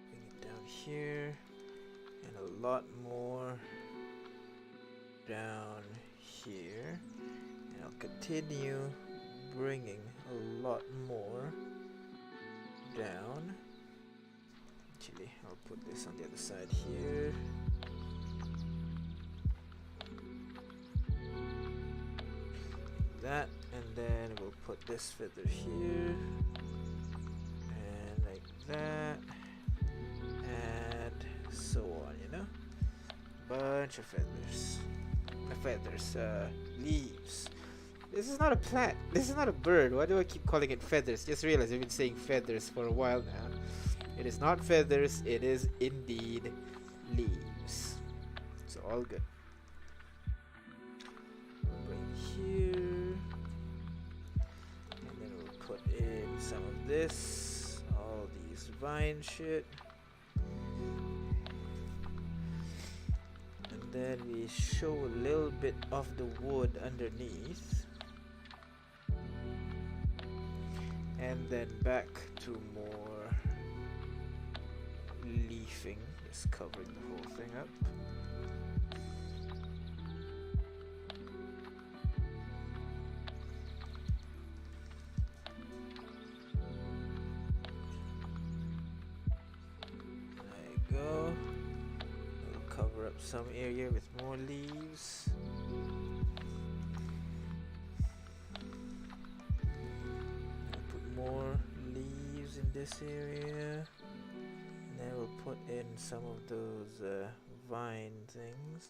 Bring it down here and a lot more down here, and I'll continue bringing a lot more down. Actually, I'll put this on the other side here. That, and then we'll put this feather here, and like that, and so on, you know? Bunch of feathers. Leaves. This is not a plant. This is not a bird. Why do I keep calling it feathers? Just realized I've been saying feathers for a while now. It is not feathers, it is indeed leaves. So all good. Right here. And then we'll put in some of this. All these vine shit. And then we show a little bit of the wood underneath. And then back to more leafing, just covering the whole thing up. There you go. We'll cover up some area with more leaves. Put more leaves in this area. And then we'll put in some of those vine things.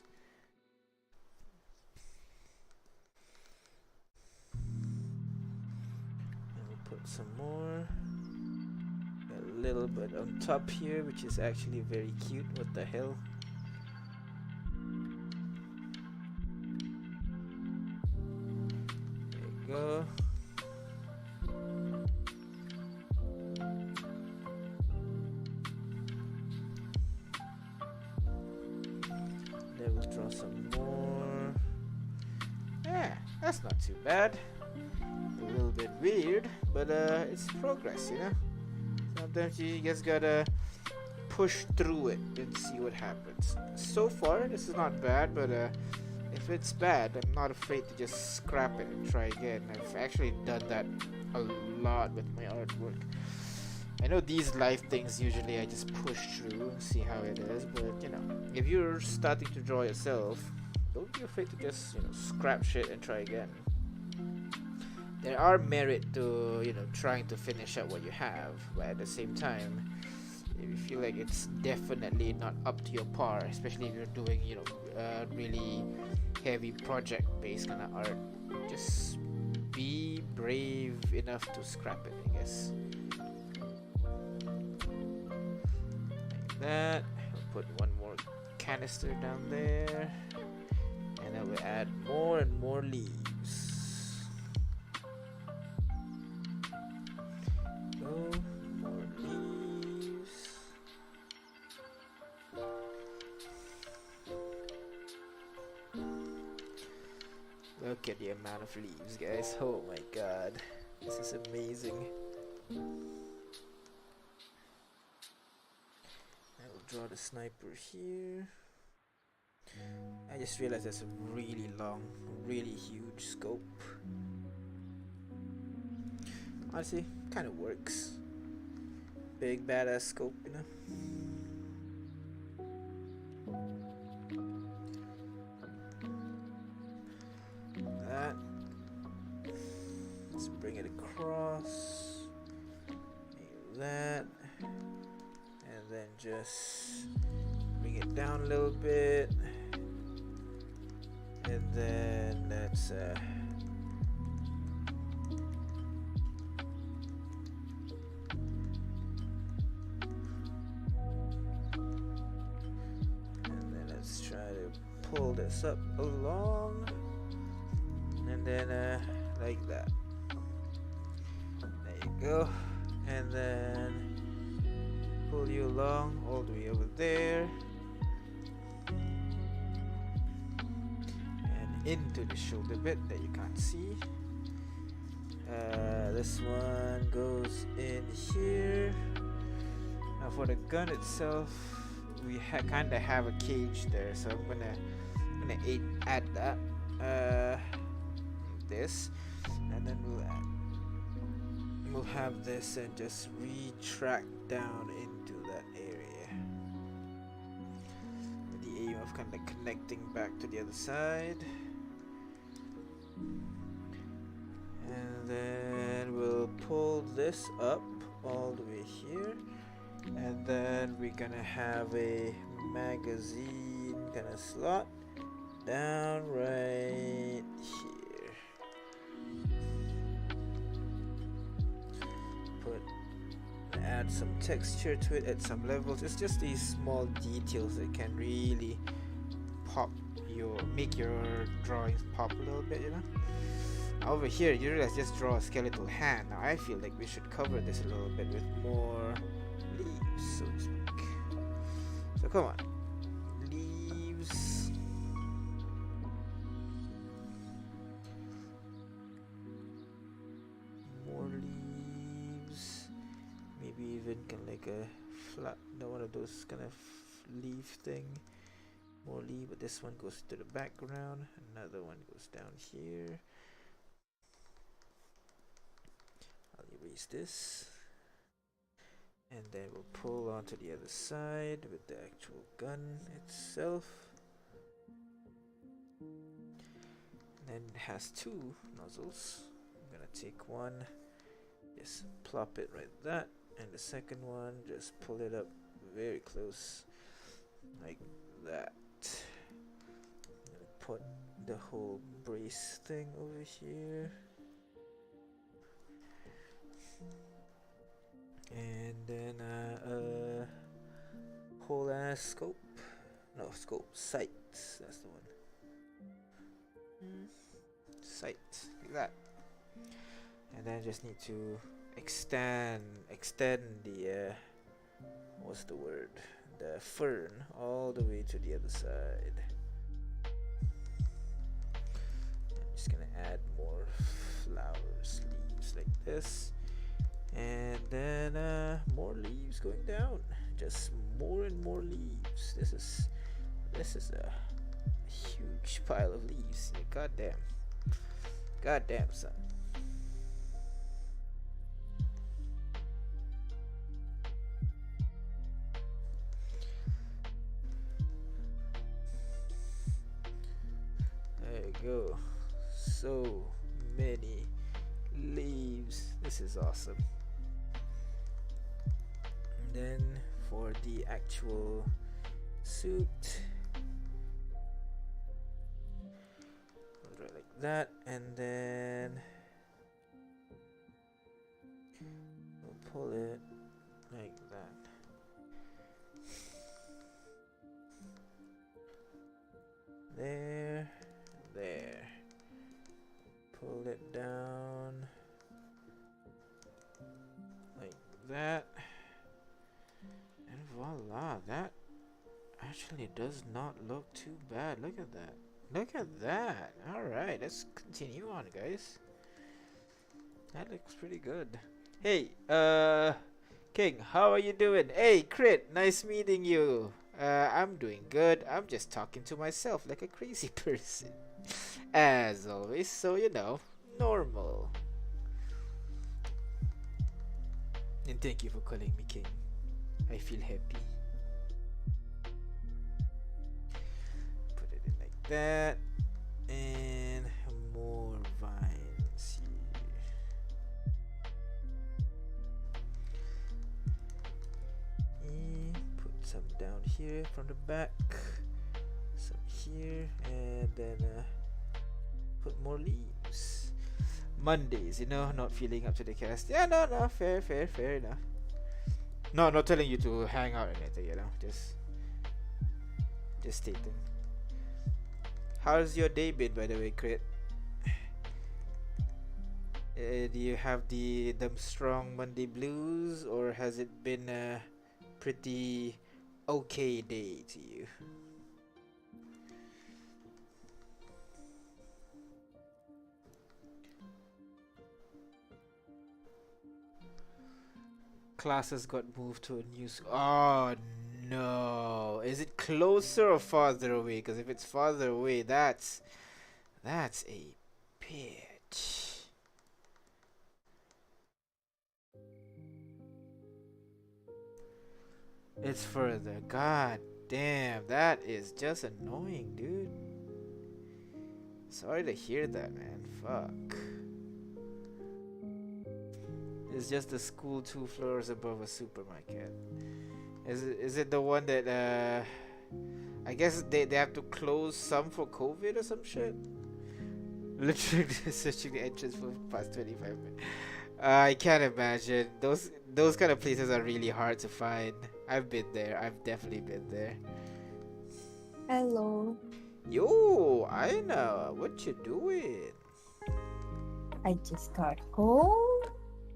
And we'll put some more. A little bit on top here, which is actually very cute. What the hell? There you go. Draw some more. Yeah, that's not too bad. A little bit weird, but it's progress, you know. Sometimes you just gotta push through it and see what happens. So far, this is not bad, but if it's bad, I'm not afraid to just scrap it and try again. I've actually done that a lot with my artwork. I know these life things usually I just push through and see how it is, but you know, if you're starting to draw yourself, don't be afraid to just, you know, scrap shit and try again. There are merit to, you know, trying to finish up what you have, but at the same time, if you feel like it's definitely not up to your par, especially if you're doing, you know, really heavy project-based kind of art, just be brave enough to scrap it, I guess. Like that. I'll put one more canister down there, and then we'll add more and more leaves. More leaves. Look at the amount of leaves, guys. Oh my god. This is amazing. I will draw the sniper here. I just realized that's a really long, really huge scope. Honestly, kind of works. Big badass scope, you know. That. Let's bring it across. Like that. And then just bring it down a little bit. And then let's try to pull this up along, and then like that. There you go. And then pull you along all the way over there and into the shoulder bit that you can't see. This one goes in here. Now for the gun itself, we kind of have a cage there, so I'm gonna add that this, and then we'll have this and just retract down into that area with the aim of kind of connecting back to the other side. And then we'll pull this up all the way here. And then we're gonna have a magazine kind of slot down right here. Add some texture to it at some levels. It's just these small details that can really make your drawings pop a little bit, you know. Over here, you realize just draw a skeletal hand. Now I feel like we should cover this a little bit with more leaves, so to speak. So come on, leaves. More leaves. Maybe even kind of like a flat, no, one of those kind of leaf thing. More leaf, but this one goes to the background. Another one goes down here. I'll erase this. And then we'll pull onto the other side with the actual gun itself. And then it has two nozzles. I'm gonna take one, just plop it right there, and the second one, just pull it up very close, like that. Put the whole brace thing over here. And then a whole ass scope. No, scope. Sight. That's the one. Sight. Like that. And then just need to extend the what's the word? The fern all the way to the other side. I'm just gonna add more flowers, leaves like this, and then more leaves going down. Just more and more leaves. This is a huge pile of leaves. Yeah, goddamn, son. There you go. So many leaves. This is awesome. And then for the actual suit, right like that, and then we'll pull it like that. There, there. Pull it down like that, and voila, that actually does not look too bad. Look at that. Look at that. Alright, let's continue on, guys. That looks pretty good. Hey, King, how are you doing? Hey, Crit, nice meeting you. I'm doing good. I'm just talking to myself like a crazy person. As always, so you know, normal. And thank you for calling me King. I feel happy. Put it in like that. And more vines here. And put some down here from the back. Some here. And then put more leaves. Mondays, you know, not feeling up to the cast. Yeah, no, fair enough. No, not telling you to hang out or anything, you know, just stating. How's your day been, by the way, Crit? Do you have them strong Monday blues, or has it been a pretty okay day to you? Classes got moved to a new school. Oh no! Is it closer or farther away? Because if it's farther away, that's a bitch. It's further. God damn, that is just annoying, dude. Sorry to hear that, man. Fuck. It's just the school 2 floors above a supermarket. Is it the one that I guess they have to close some for COVID or some shit? Literally searching the entrance for the past 25 minutes. I can't imagine. Those kind of places are really hard to find. I've been there. I've definitely been there. Hello. Yo, Aina, what you doing? I just got home.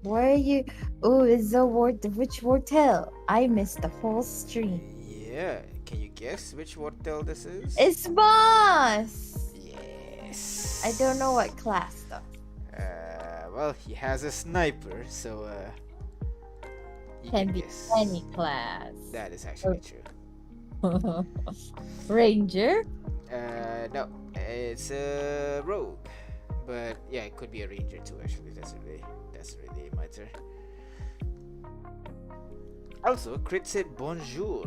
Where are you? Oh, it's the which Wortel? I missed the whole stream. Yeah, can you guess which Wortel this is? It's Boss! Yes. I don't know what class though. Well, he has a sniper, so you Can can be guess. any class. That is actually true. Ranger? No, it's a rogue, but yeah, it could be a ranger too. Actually, doesn't really matter. Also, Crit said bonjour,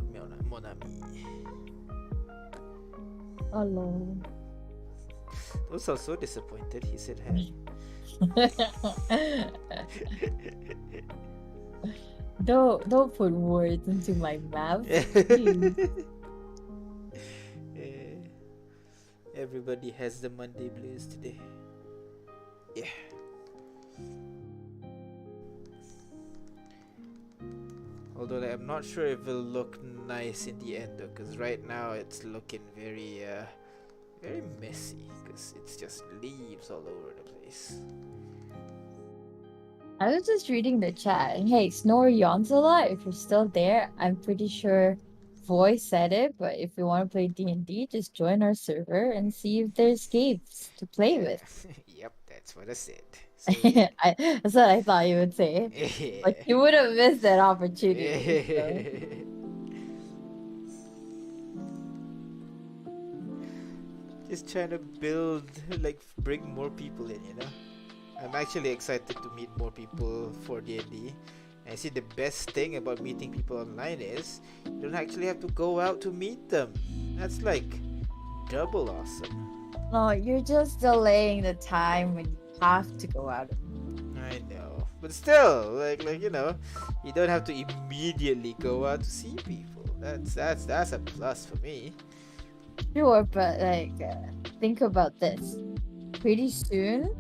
mon ami. Hello. Was so disappointed. He said hi. Don't put words into my mouth. Everybody has the Monday blues today. Yeah. Although I'm not sure if it'll look nice in the end though, because right now it's looking very messy, because it's just leaves all over the place. I was just reading the chat. Hey, Snore yawns a lot. If you're still there, I'm pretty sure Voice said it, but if you want to play D&D, just join our server and see if there's games to play with. Yep, That's what I said. So yeah. That's what I thought you would say. Like you would have missed that opportunity. So. Just trying to build, like, bring more people in, I'm actually excited to meet more people for D&D. And see, the best thing about meeting people online is you don't actually have to go out to meet them. That's like double awesome. No, you're just delaying the time when you have to go out. I know, but still, you don't have to immediately go out to see people. That's a plus for me. Sure, but think about this. Pretty soon,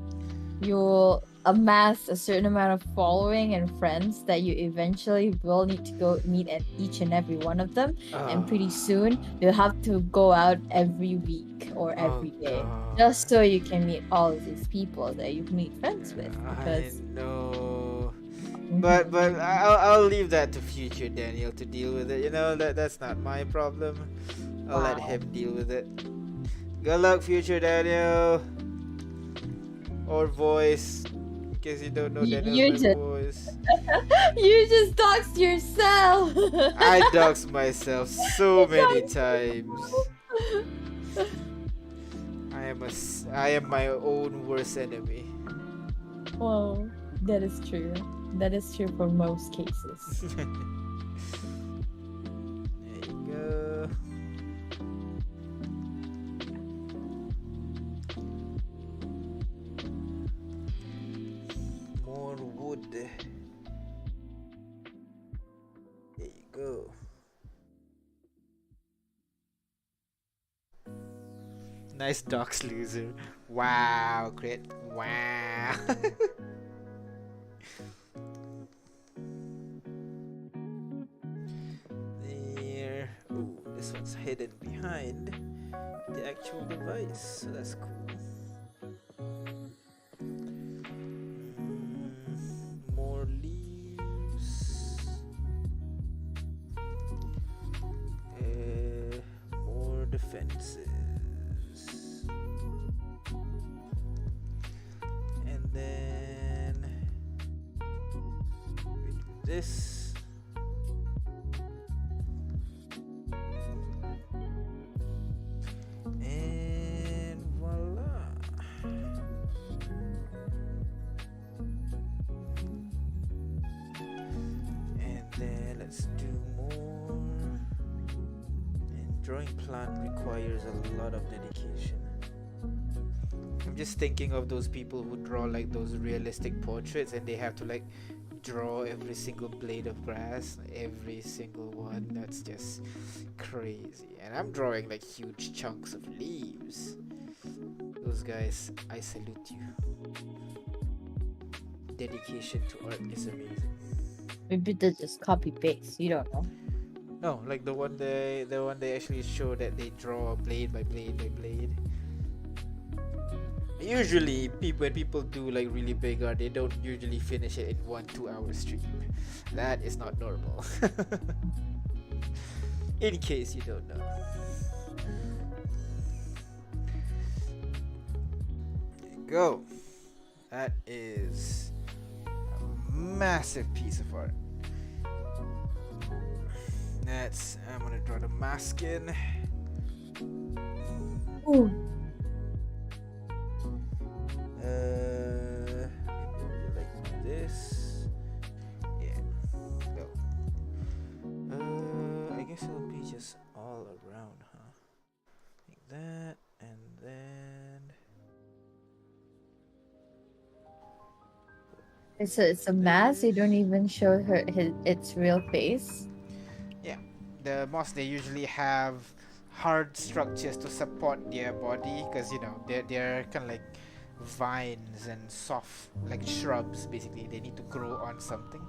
you'll amass a certain amount of following and friends that you eventually will need to go meet at each and every one of them. And pretty soon, you'll have to go out every week or every day just so you can meet all of these people that you meet friends with. Because I know. But I'll leave that to future Daniel to deal with it. That's not my problem. I'll let him deal with it. Good luck, future Daniel. Or voice. In case you don't know Daniel's voice. You just doxed yourself. I doxed myself so many times. I am my own worst enemy. Well, that is true. That is true for most cases. There you go. More wood. There you go. Nice docs, loser. Wow, crit. Wow. There. Ooh, this one's hidden behind the actual device, so that's cool. More leaves. More defenses. And then we do this. And voila. And then let's do more. And drawing plant requires a lot of dedication. I'm just thinking of those people who draw like those realistic portraits and they have to like draw every single blade of grass, every single one. That's just crazy. And I'm drawing like huge chunks of leaves. Those guys, I salute you. Dedication to art is amazing. Maybe they just copy paste. You don't know. No, like the one they actually show that they draw blade by blade by blade. Usually, when people do like really big art, they don't usually finish it in 1-2 hour stream. That is not normal. In case you don't know. There you go. That is a massive piece of art. I'm gonna draw the mask in. Ooh. Maybe like this. Yeah. Go. I guess it'll be just all around, huh? Like that, and then. It's a mask. You don't even show its real face. Yeah, the moss, they usually have hard structures to support their body because they're kind of like vines and soft like shrubs. Basically they need to grow on something.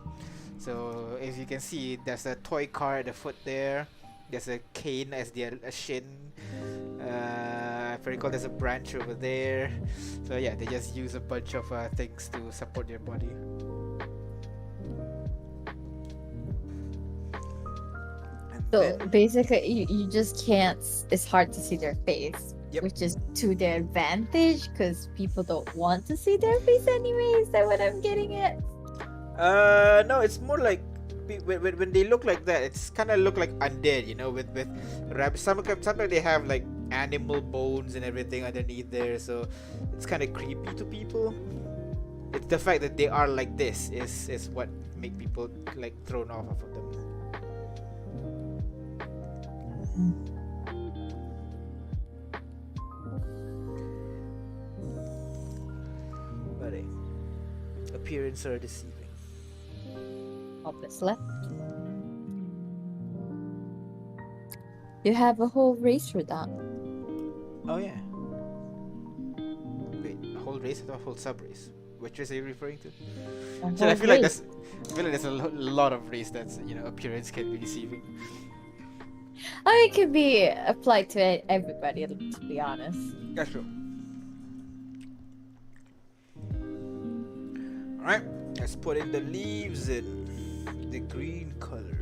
So as you can see, there's a toy car at the foot there, there's a cane as their shin. If I recall, there's a branch over there. So yeah, they just use a bunch of things to support their body. So basically you just can't, it's hard to see their face. Yep. which is to their advantage because people don't want to see their face anyway. Is that what I'm getting at? No, it's more like when they look like that, it's kind of look like undead, you know, with rabbits. Sometimes they have like animal bones and everything underneath there, so it's kind of creepy to people. It's the fact that they are like this is what make people like thrown off of them. But appearance are deceiving. Obviously. You have a whole race for that. Oh yeah. Wait, a whole race or a whole sub race? Which race are you referring to? A So I whole feel like race. there's a lot of race that's appearance can be deceiving. Oh, it could be applied to everybody, to be honest. That's true. All right, let's put in the leaves in the green color.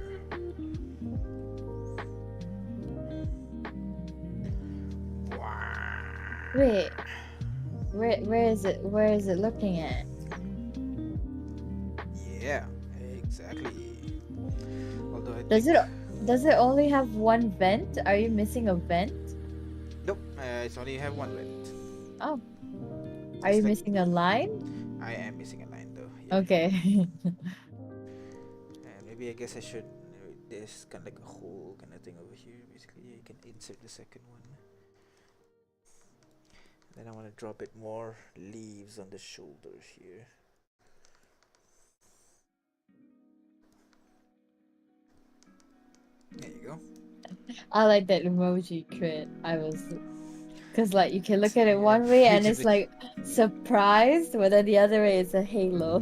Wow. Wait, where is it? Where is it looking at? Yeah, exactly. Although I Does think it only have one vent? Are you missing a vent? nope, it's only have one vent. Oh, are It's you like missing a line? I am missing a line though. Yeah. Okay. Maybe I guess I should. There's kind of like a hole kind of thing over here. Basically, you can insert the second one. Then I want to draw a bit more leaves on the shoulders here. There you go. I like that emoji crit. Cause like you can look at it one way and it's like surprised, but then the other way it's a halo.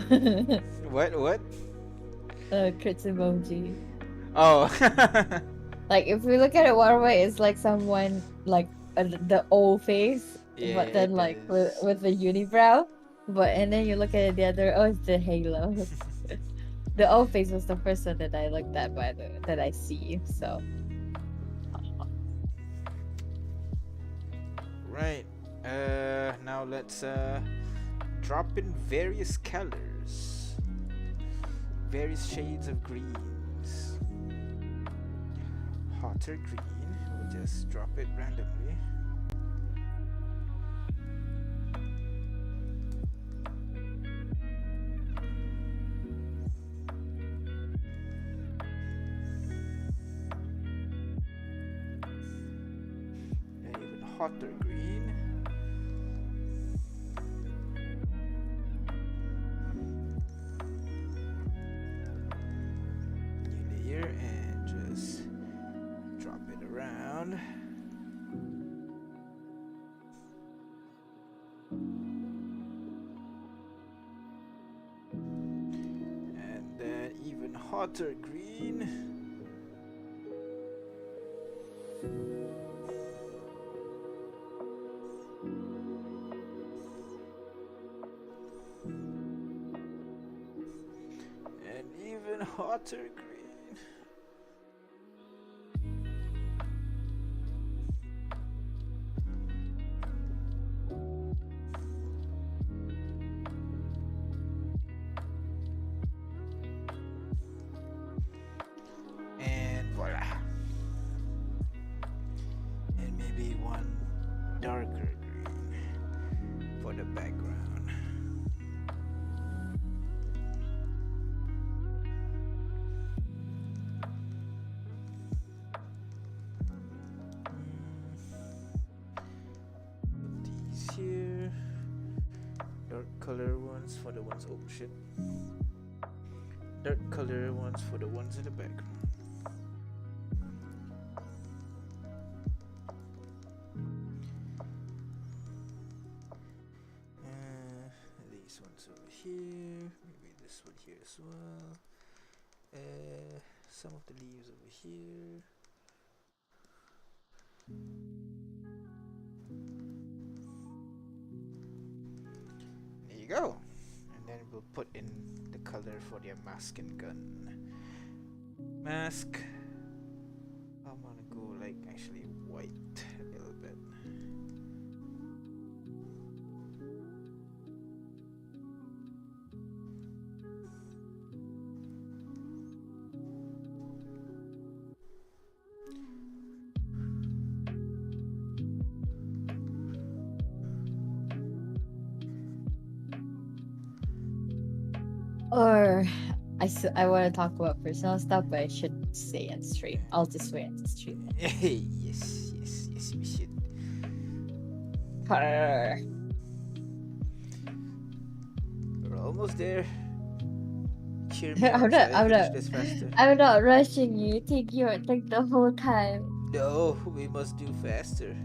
What? Crits emoji. Oh. Like if we look at it one way, it's like someone like the O face, Yeah, but then it like is. with the unibrow. But and then you look at it the other, oh, it's the halo. The O face was the first one that I looked at that I see. So Right. Now let's drop in various colors, various shades of greens. Hotter green. We'll just drop it randomly. And even hotter green. New layer and just drop it around. And then even hotter green. And even hotter green. And voila. And maybe one darker green for the background. Put these here. Dark color ones for the ones. Oh shit. Dark color ones for the ones in the background. These ones over here. Maybe this one here as well. Some of the leaves over here. There you go. And then we'll put in the color for their mask and gun. Mask. I'm gonna go like actually white a little bit. Or I want to talk about personal stuff, but I shouldn't say it straight. I'll just wait until stream. Yes, yes, yes, we should. Arr. We're almost there. Cheer me on so I I'm finish not, this faster. I'm not rushing you. Take the whole time. No, we must do faster.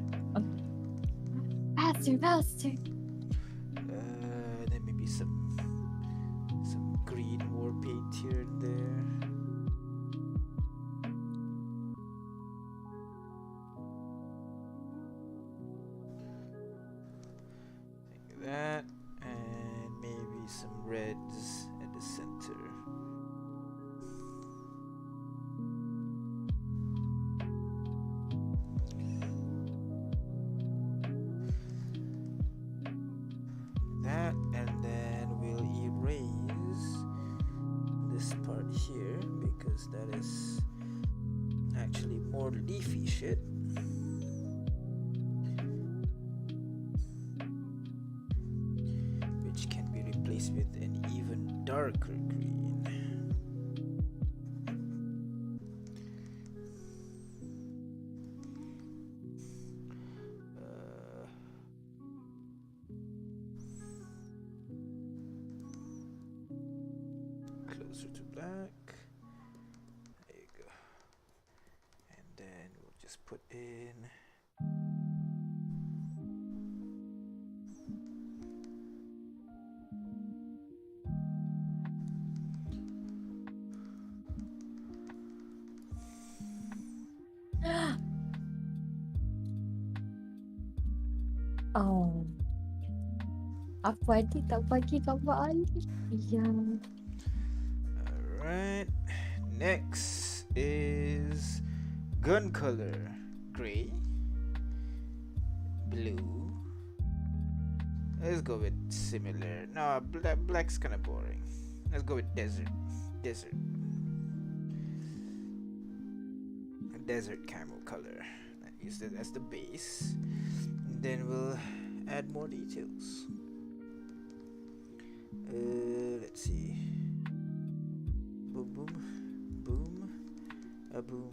Faster, faster. Then maybe some green war paint here and there. Like that, and maybe some reds at the center. That, and then we'll erase this part here because that is actually more leafy shit. Which can be replaced with an even darker green. Closer to black. There you go. And then we'll just put in Oh. Apa adik tak bagi gambar Ali? Ya. Alright. Next is gun color. Gray. Blue. Let's go with similar. No, black's kind of boring. Let's go with desert. Desert. A desert camel color. Use that as the base. And then we'll add more details. Let's see. Boom, boom, boom, a boom,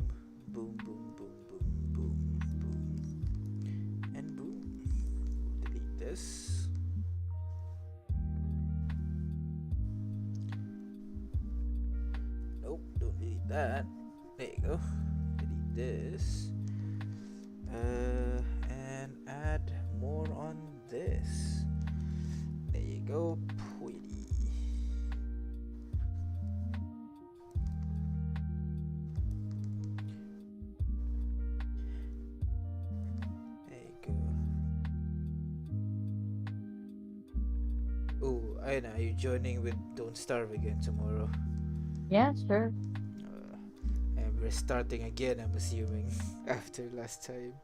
boom, boom, boom, boom, boom, boom, and boom. Delete this. Nope, don't delete that. There you go. Delete this. And add more on this. There you go, pretty. There you go. Oh, Aina, are you joining with Don't Starve again tomorrow? Yeah, sure. And we're starting again, I'm assuming, after last time.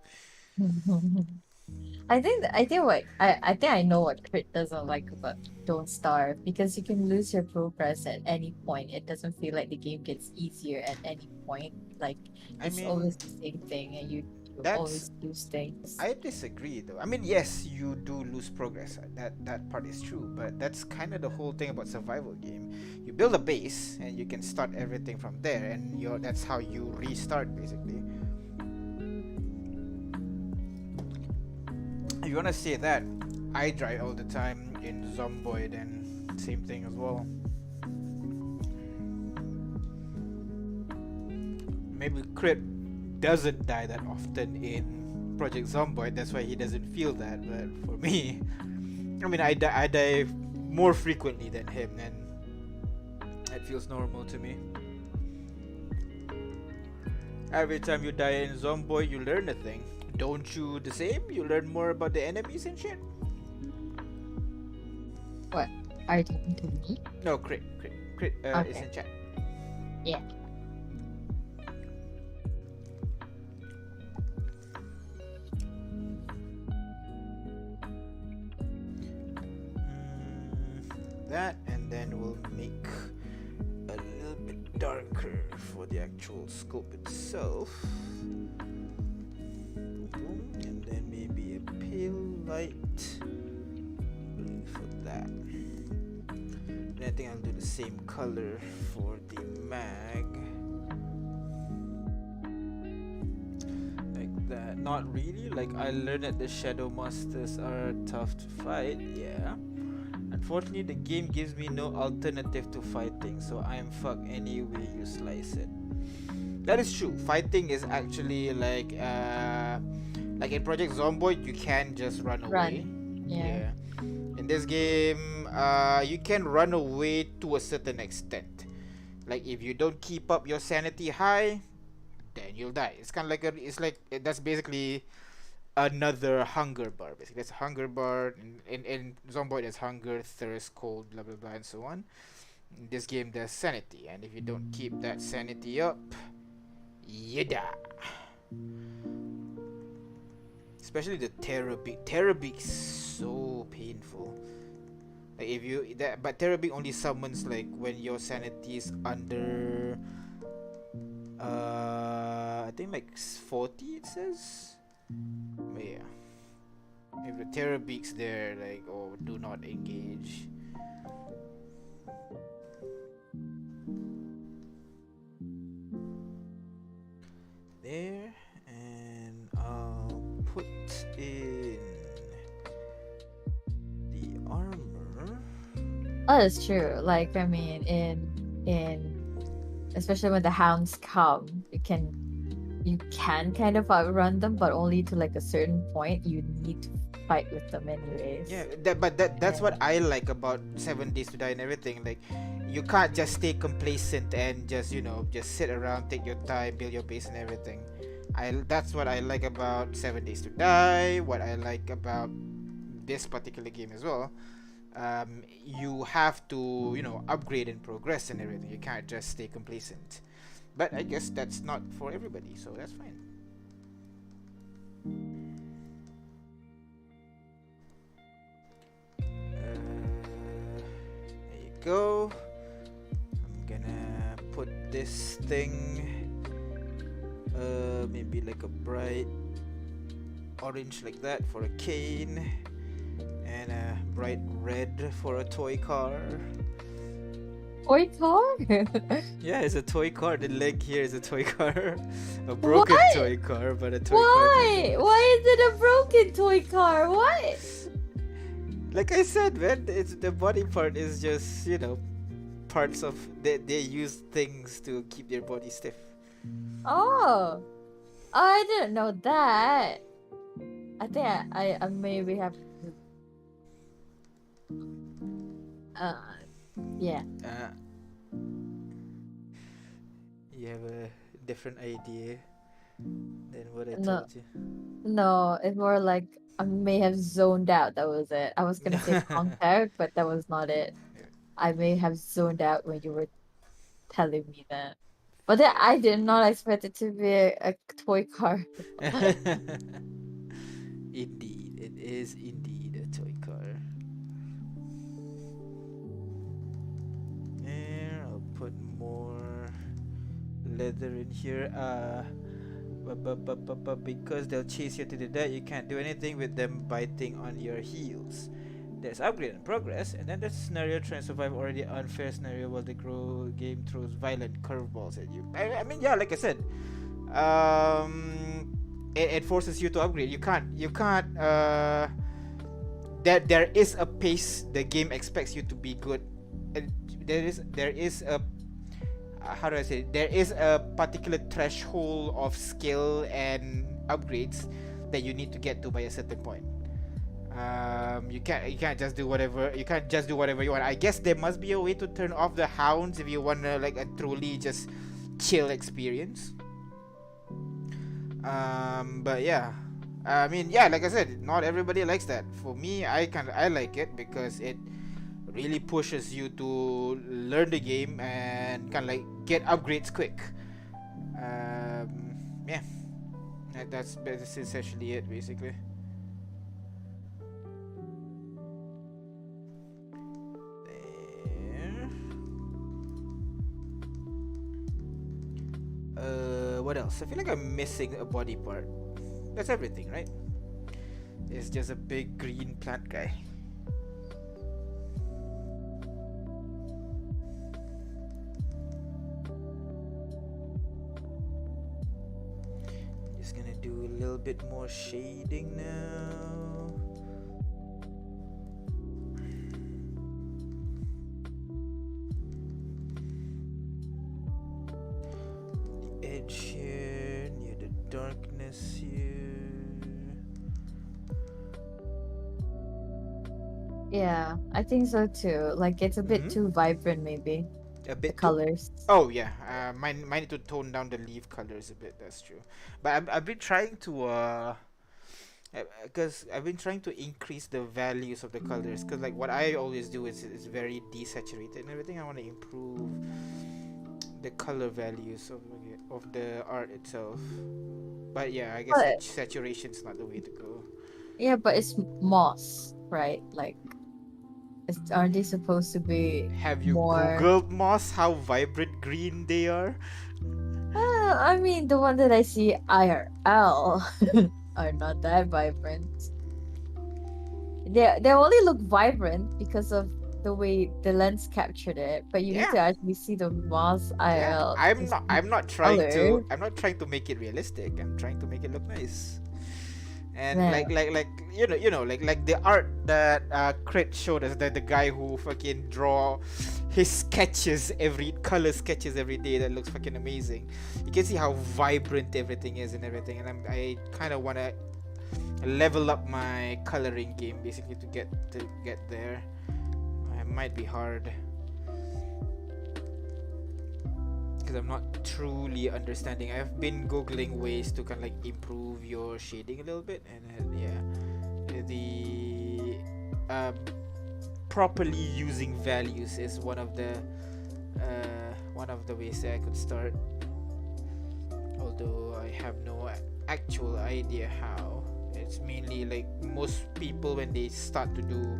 I think I know what Crit doesn't like about Don't Starve, because you can lose your progress at any point. It doesn't feel like the game gets easier at any point. Like it's always the same thing, and you always lose things. I disagree though. I mean, yes, you do lose progress. That part is true, but that's kind of the whole thing about survival game. You build a base and you can start everything from there, and that's how you restart basically. If you wanna say that, I die all the time in Zomboid, and same thing as well. Maybe Crit doesn't die that often in Project Zomboid, that's why he doesn't feel that. But for me, I mean, I die more frequently than him, and it feels normal to me. Every time you die in Zomboid, you learn a thing. Don't you the same? You learn more about the enemies and shit? What? Are you talking to me? No, Crit Okay. is in chat. Yeah. That, and then we'll make a little bit darker for the actual scope itself. Boom, and then maybe a pale light blue for that. And at think I'll do the same color for the mag. Like that. Not really. Like, I learned that the shadow monsters are tough to fight. Yeah. Unfortunately, the game gives me no alternative to fighting, so I am fucked any way you slice it. That is true. Fighting is actually like in Project Zomboid, you can just run away. Yeah. In this game, you can run away to a certain extent. Like, if you don't keep up your sanity high, then you'll die. It's kind of like that's basically another hunger bar. Basically, that's a hunger bar. In Zomboid, there's hunger, thirst, cold, blah blah blah, and so on. In this game, there's sanity, and if you don't keep that sanity up, you die. Especially the Terrorbeak. Terrorbeak's so painful. Like, if you but Terrorbeak only summons like when your sanity is under I think like 40 it says. But yeah. If the Terrorbeak's there, like, oh, do not engage. There, and I'll put in the armor. Oh, that's true. Like, I mean, in especially when the hounds come, you can kind of outrun them, but only to like a certain point. You need to fight with them anyways. Yeah, that's what I like about 7 Days to Die and everything. Like, you can't just stay complacent and just just sit around, take your time, build your base and everything. That's what I like about 7 Days to Die. What I like about this particular game as well. You have to upgrade and progress and everything. You can't just stay complacent. But I guess that's not for everybody, so that's fine. There you go. I'm gonna put this thing maybe like a bright orange like that for a cane, and a bright red for a toy car. Toy car? Yeah, it's a toy car. The leg here is a toy car. A broken What? toy car, but a toy Why? car. Why is it a broken toy car? What? Like I said, man, it's the body part is just, parts of they use things to keep their body stiff. Oh, I didn't know that. I think I maybe have. Yeah. You have a different idea than what I No. told you. No, it's more like I may have zoned out. That was it. I was gonna say contact, but that was not it. I may have zoned out when you were telling me that. But then I did not expect it to be a toy car. Indeed, it is indeed a toy car. And I'll put more leather in here. Because they'll chase you to the death, you can't do anything with them biting on your heels. There's upgrade and progress, and then there's scenario trying to survive already unfair scenario while the game throws violent curveballs at you. I mean, yeah, like I said, it forces you to upgrade. You can't there is a pace the game expects you to be good. There is a how do I say it? There is a particular threshold of skill and upgrades that you need to get to by a certain point. You can't just do whatever you want. I guess there must be a way to turn off the hounds if you want to like a truly just chill experience. But yeah, I mean, yeah, like I said, not everybody likes that. For me, I like it because it really pushes you to learn the game and kind of like get upgrades quick. Yeah, that's essentially it, basically. What else? I feel like I'm missing a body part. That's everything, right? It's just a big green plant guy. Just gonna do a little bit more shading now. The edge here, near the darkness here. Yeah, I think so too. Like it's a bit too vibrant, maybe. A The bit too. colors. Oh yeah, might need to tone down the leaf colors a bit. That's true. But I've been trying to because I've been trying to increase the values of the colors. Because like what I always do is very desaturated and everything. I want to improve the color values of the art itself. But yeah, I guess But saturation's not the way to go. yeah, but it's moss, right? Like, aren't they supposed to be Have you more? googled moss? How vibrant green they are? I mean, the one that I see IRL are not that vibrant. They only look vibrant because of the way the lens captured it, but you need to actually see the moss Yeah, IRL. I'm not trying to make it realistic. I'm trying to make it look nice. And Man. like like the art that Crit showed us, that the guy who fucking draw his sketches color sketches every day, that looks fucking amazing. You can see how vibrant everything is and everything, and I kind of want to level up my coloring game basically to get there. It might be hard because I'm not truly understanding. I've been googling ways to kind of like improve your shading a little bit, and then, the properly using values is one of the ways that I could start. Although I have no actual idea how. It's mainly like most people when they start to do.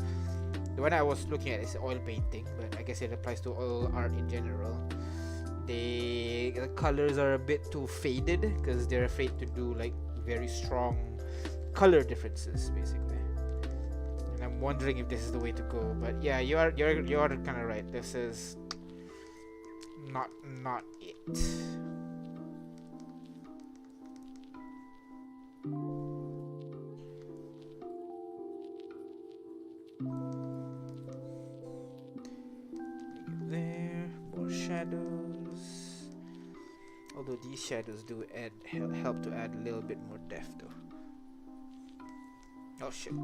The one I was looking at is oil painting, but I guess it applies to all art in general. The colors are a bit too faded because they're afraid to do like very strong color differences basically, and I'm wondering if this is the way to go. But yeah, you're kind of right. This is not it. There, more shadows. Although these shadows do help to add a little bit more depth though. Oh shit.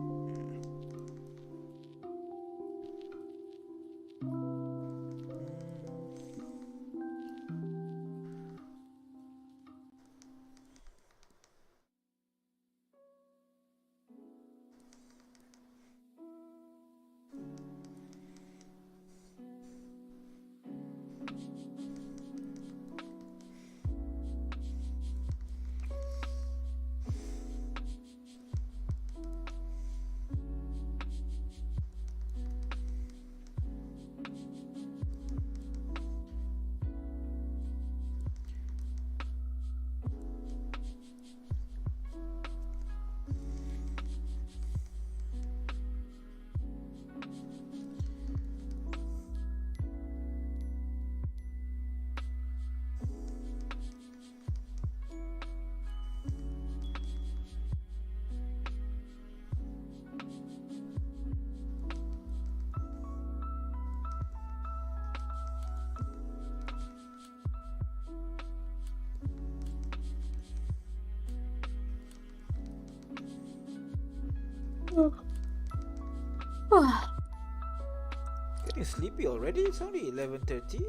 Getting sleepy already? It's only 11:30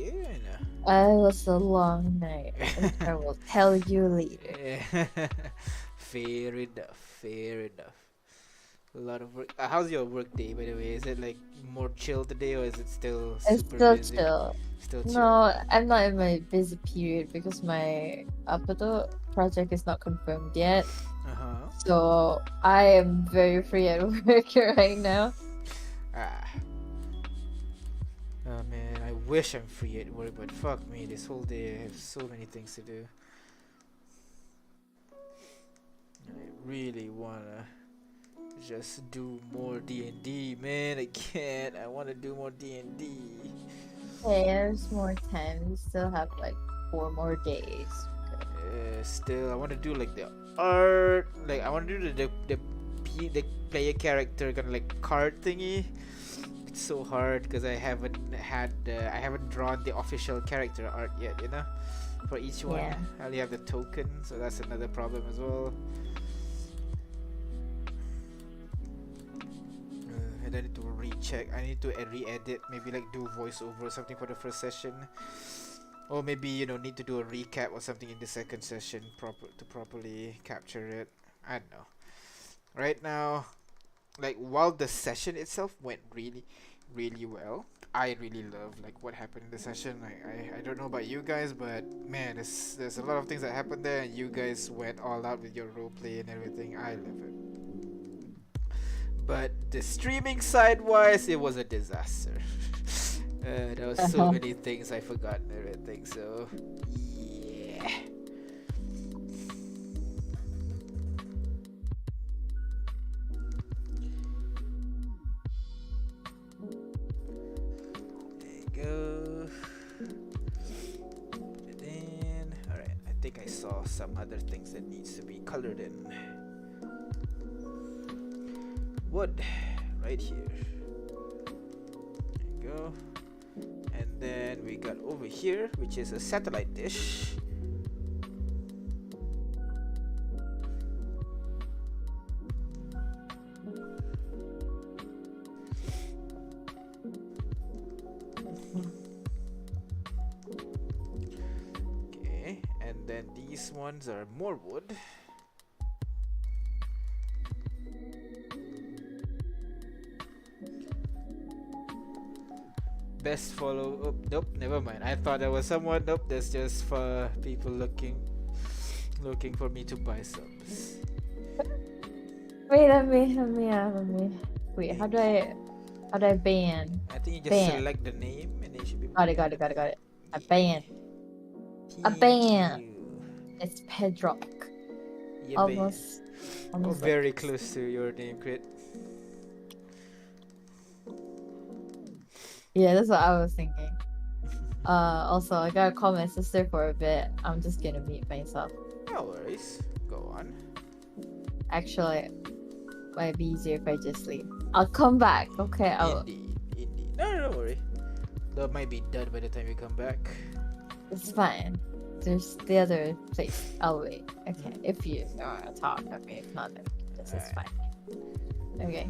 a.m. It was a long night, which I will tell you later. Fair enough. A lot of work. How's your work day, by the way? Is it like more chill today, or is it still It's super still busy? chill. Still chill. No, I'm not in my busy period because my project is not confirmed yet. So I am very free at work right now. Oh man, I wish I'm free at work, but fuck me, this whole day I have so many things to do. I really wanna just do more D&D, man. I can't. I wanna do more D&D. Hey, there's more time. We still have like 4 more days. Still, I want to do like the art. Like I want to do the player character kind of like card thingy. It's so hard because I haven't drawn the official character art yet. You know, for each one, Yeah. I only have the token, so that's another problem as well. And I need to recheck. I need to re-edit. Maybe like do voiceover or something for the first session. Or maybe, you know, need to do a recap or something in the second session to properly capture it. I don't know. Right now, like while the session itself went really, really well, I really love like what happened in the session. I don't know about you guys, but man, there's a lot of things that happened there, and you guys went all out with your roleplay and everything. I love it. But the streaming side wise, it was a disaster. There was so many things I forgot and everything, so yeah. There you go. Put it in. Alright, I think I saw some other things that needs to be colored in. Wood, right here. There you go. And then we got over here, which is a satellite dish. Okay, and then these ones are more wood. Best follow. Oh, nope, never mind. I thought there was someone. Nope, that's just for people looking for me to buy subs. Wait, let me. Wait, how do I ban? I think you just Ban. select the name and it should be. Got it. A ban. A Thank ban. you. It's Pedrock. Yeah, Almost very like close to your name, Crit. Yeah, that's what I was thinking. Also, I gotta call my sister for a bit. I'm just gonna mute myself. No worries. Go on. Actually, might be easier if I just leave. I'll come back. Okay. Indeed. No, don't worry. That might be done by the time you come back. It's fine. There's the other place. I'll wait. Okay. If you wanna talk, okay. If not, then this is fine. Okay.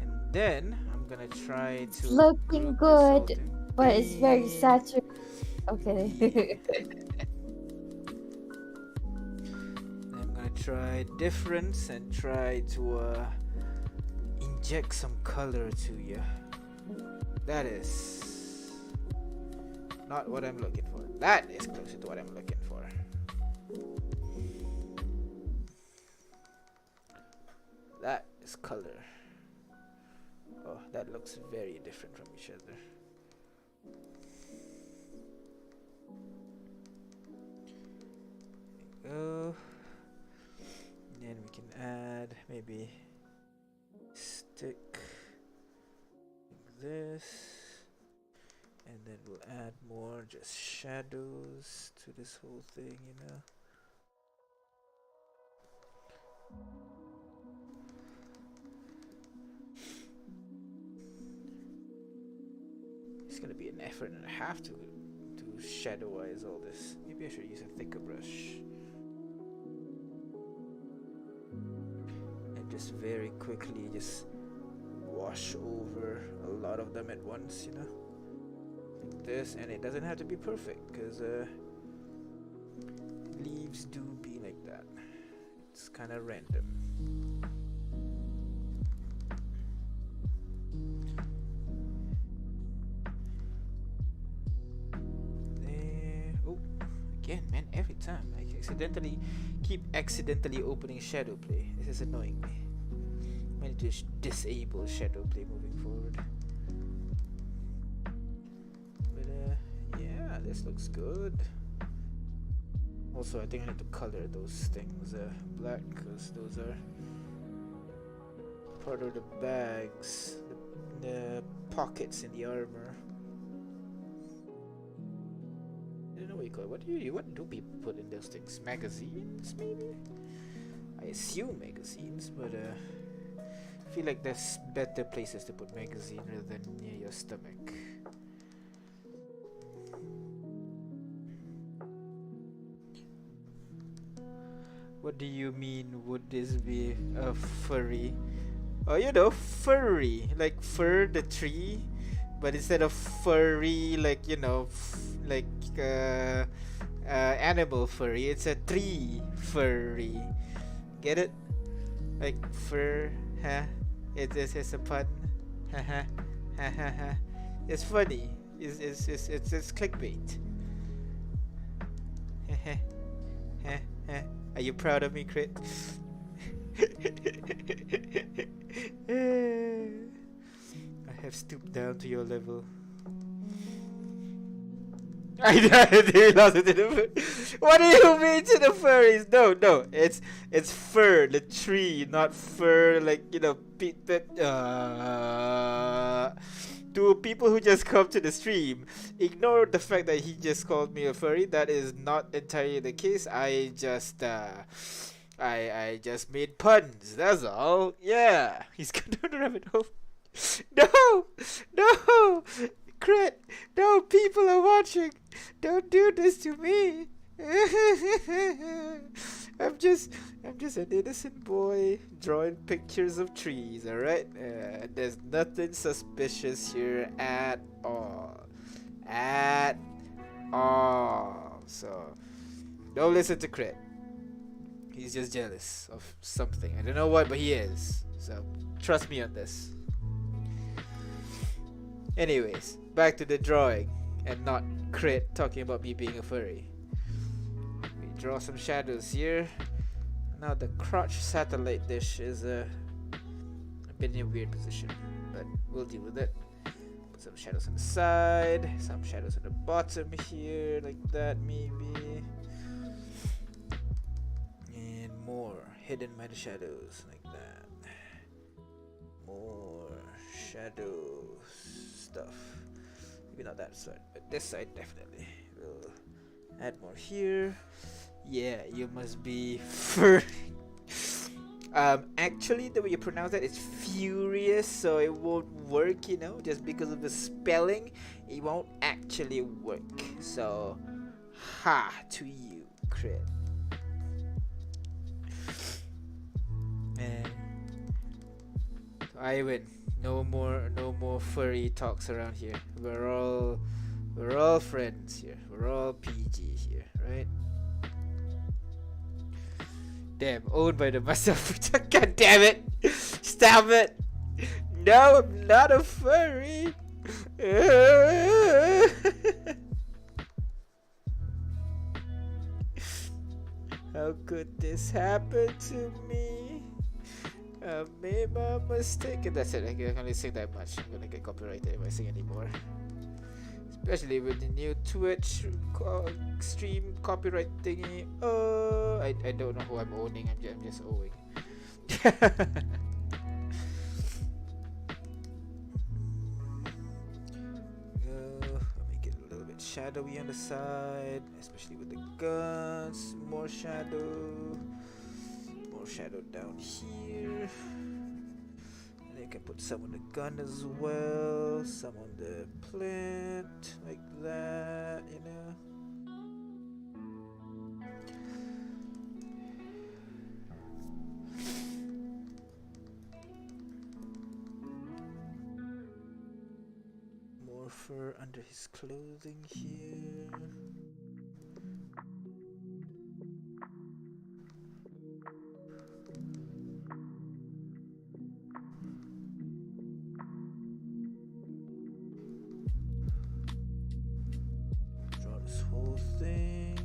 And then I'm gonna try to. It's looking good, but it's very saturated. Okay. I'm gonna try difference and try to inject some color to you. That is not what I'm looking for. That is closer to what I'm looking for. That is color. Oh, that looks very different from each other. There you go. Then we can add maybe stick like this, and then we'll add more just shadows to this whole thing, you know. It's gonna be an effort and a half to shadowize all this. Maybe I should use a thicker brush. And just very quickly just wash over a lot of them at once, you know? Like this, and it doesn't have to be perfect, because leaves do be like that. It's kind of random. Again, man, every time I keep accidentally opening shadow play. This is annoying me. I need to disable shadow play moving forward. But yeah, this looks good. Also, I think I need to color those things black, because those are part of the bags, the pockets in the armor. don't know what you call it. What do people put in those things? Magazines, maybe? I assume magazines, but I feel like there's better places to put magazine rather than near your stomach. What do you mean, would this be a furry? Oh, you know, furry, like fir the tree, but instead of furry, like, you know, like animal furry, it's a tree furry. Get it? Like fur, huh? It's a pun. Haha, haha. It's funny. It's clickbait. Are you proud of me, Crit? I have stooped down to your level. I lost it to the fur. What do you mean to the furries? No, it's fir, the tree, not fur, like, you know, to people who just come to the stream, ignore the fact that he just called me a furry. That is not entirely the case. I just made puns. That's all. Yeah, he's gone down the rabbit hole. No, Crit. No, people are watching. Don't do this to me. I'm just an innocent boy drawing pictures of trees, alright? There's nothing suspicious here at all. At all. So, don't listen to Crit. He's just jealous of something. I don't know what, but he is. So, trust me on this. Anyways, back to the drawing and not Crit talking about me being a furry. We draw some shadows here. Now the crotch satellite dish is a bit in a weird position, but we'll deal with it. Put some shadows on the side, some shadows on the bottom here, like that maybe. And more hidden by the shadows, like that. More shadow stuff. Maybe not that side, but this side definitely. We'll add more here. Yeah, you must be actually the way you pronounce that is furious, so it won't work, you know, just because of the spelling, it won't actually work. So, ha to you, Crit. And I win. No more furry talks around here. We're all friends here. We're all PG here, right? Damn, owned by the myself. God damn it! Stop it! No, I'm not a furry. How could this happen to me? I made my mistake. And that's it. I can only sing that much. I'm gonna get copyrighted if I sing anymore. Especially with the new Twitch stream copyright thingy. I don't know who I'm owning. I'm just owing. Let me get a little bit shadowy on the side, especially with the guns. More shadow. More shadow down here. And I can put some on the gun as well, some on the plant, like that, you know. More fur under his clothing here. Whole thing.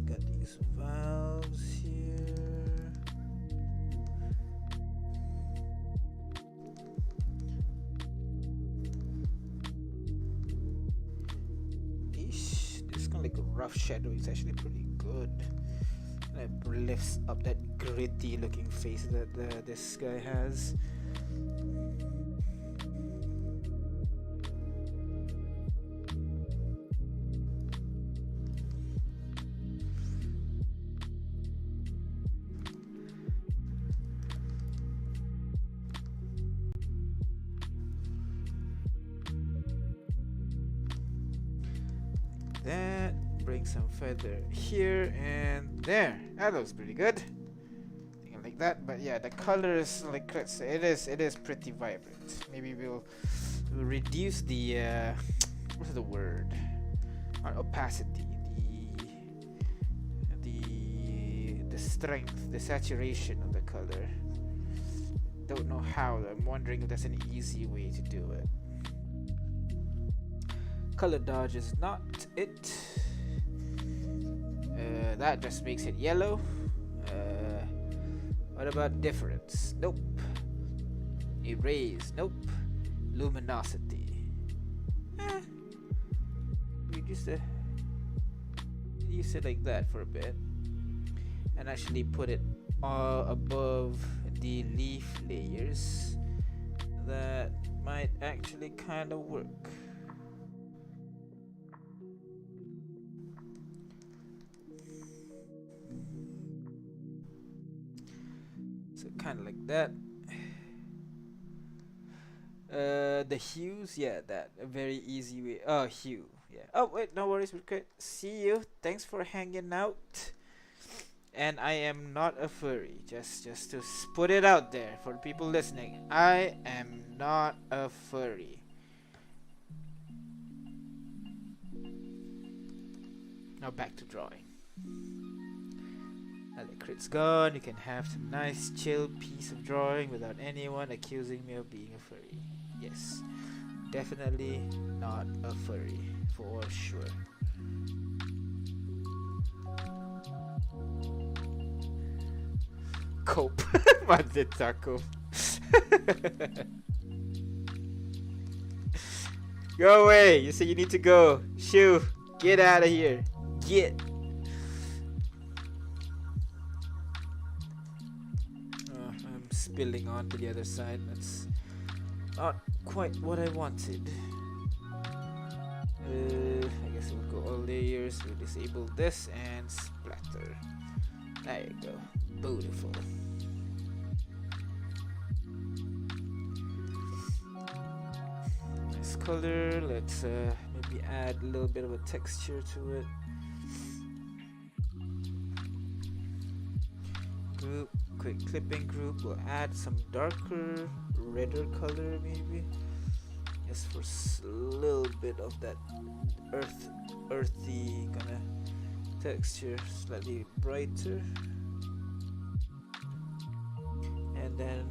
Got these valves here. This kind of like a rough shadow is actually pretty good. It lifts up that gritty looking face that this guy has. that. Bring some feather here and there. That looks pretty good. Something like that. But yeah, the colors, like it is pretty vibrant. Maybe we'll reduce the what's the word? Not opacity. The strength, the saturation of the color. Don't know how. I'm wondering if there's an easy way to do it. Color dodge is not it. That just makes it yellow. What about difference? Nope. Erase? Nope. Luminosity. We use it like that for a bit, and actually put it all above the leaf layers. That might actually kind of work. So kind of like that. The hues, yeah, that a very easy way. Oh, hue, yeah. Oh wait, no worries, we're good. See you. Thanks for hanging out. And I am not a furry. Just to put it out there for people listening. I am not a furry. Now back to drawing. Now the crit's gone. You can have some nice chill piece of drawing without anyone accusing me of being a furry. Yes, definitely not a furry for sure. Cope. Madre taco. Go away. You say you need to go. Shoo. Get out of here. Get. I'm spilling onto the other side. That's not quite what I wanted. I guess we'll go all layers. We'll disable this and splatter. There you go. Beautiful. Nice color. Let's maybe add a little bit of a texture to it. Group, quick clipping group. We'll add some darker, redder color maybe. Just for a little bit of that earthy kind of texture, slightly brighter. And then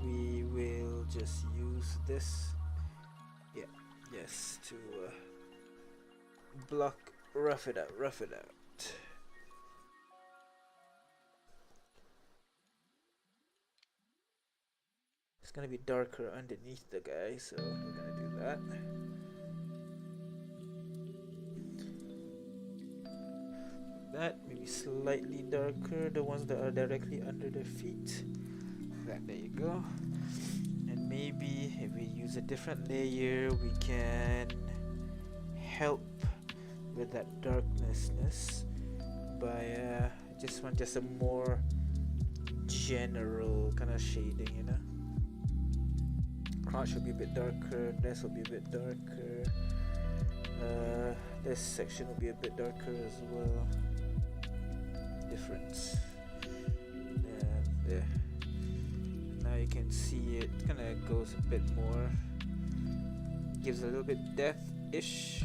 we will just use this, yeah, yes, to rough it out. It's gonna be darker underneath the guy, so we're gonna do that. That maybe slightly darker, the ones that are directly under their feet. There you go. And maybe if we use a different layer, we can help with that darknessness by just a more general kind of shading, you know. Crotch will be a bit darker, this will be a bit darker, this section will be a bit darker as well. Difference. And there. Now you can see it kind of goes a bit more, gives a little bit depth-ish.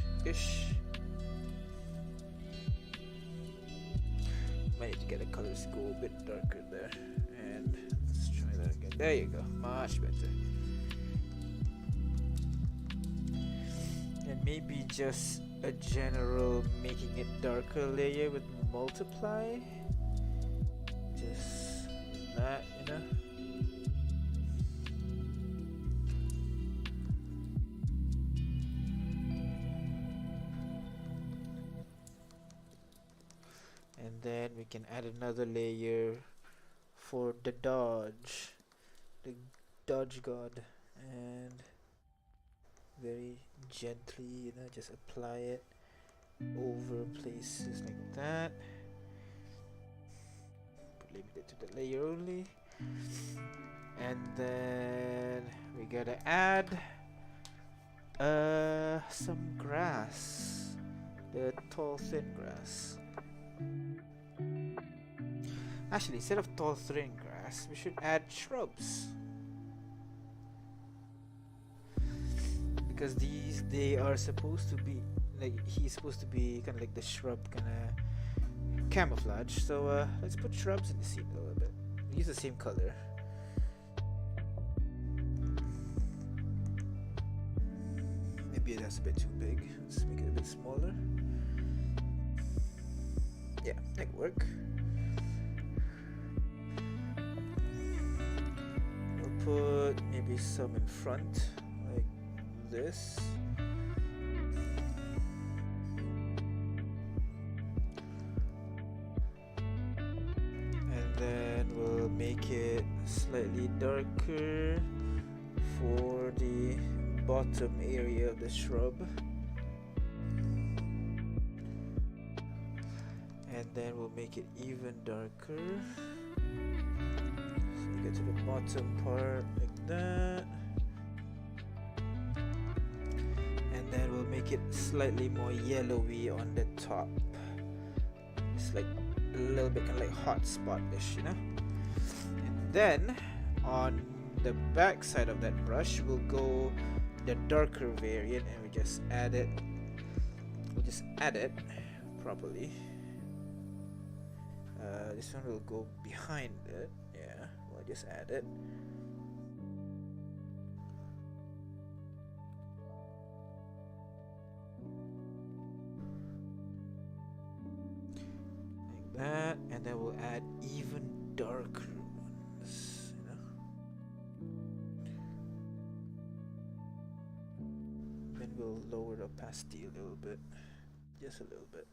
Might need to get the colors to go a bit darker there. And let's try that again. There you go, much better. And maybe just a general making it darker layer with multiply. Just that, you know. And then we can add another layer for the dodge god, and very gently, you know, just apply it over places like that. Limit it to the layer only. And then we gotta add some grass the tall thin grass. Actually, instead of tall thin grass, we should add shrubs. Because they are supposed to be like, he's supposed to be kind of like the shrub kind of camouflage. So let's put shrubs in the scene a little bit. Use the same color. Maybe that's a bit too big. Let's make it a bit smaller. Yeah, that could work. We'll put maybe some in front, like this. And then we'll make it slightly darker for the bottom area of the shrub. And then we'll make it even darker. So we get to the bottom part like that. And then we'll make it slightly more yellowy on the top. It's like a little bit kind of like hot spot-ish, you know? And then on the back side of that brush, we'll go the darker variant and we just add it. We'll just add it properly. This one will go behind it. Yeah, we'll just add it. Like that, and then we'll add even darker ones, you know. Then we'll lower the opacity a little bit, just a little bit.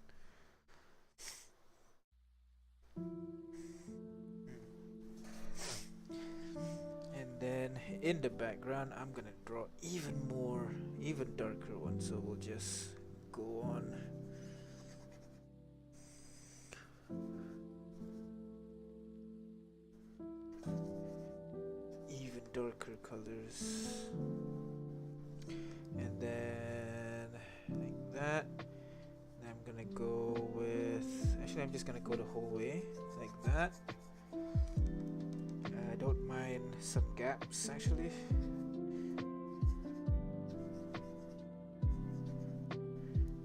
And then in the background, I'm gonna draw even darker ones. So we'll just go on. Even darker colors. And then like that. And I'm gonna go with, actually I'm just gonna go the whole way like that. I don't mind some gaps actually.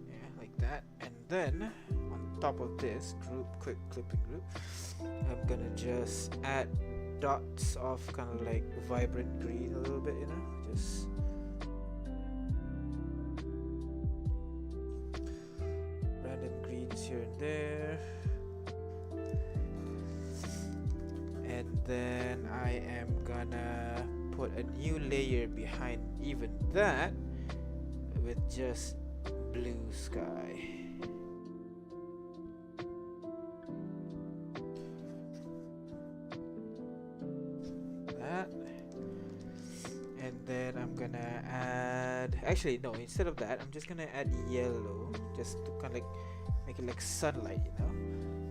Yeah, like that. And then on top of this quick clipping group, I'm gonna just add dots of kind of like vibrant green a little bit, you know, just random greens here and there. And then I am gonna put a new layer behind even that with just blue sky. That. And then I'm gonna add, actually no, instead of that I'm just gonna add yellow just to kind of like make it like sunlight, you know.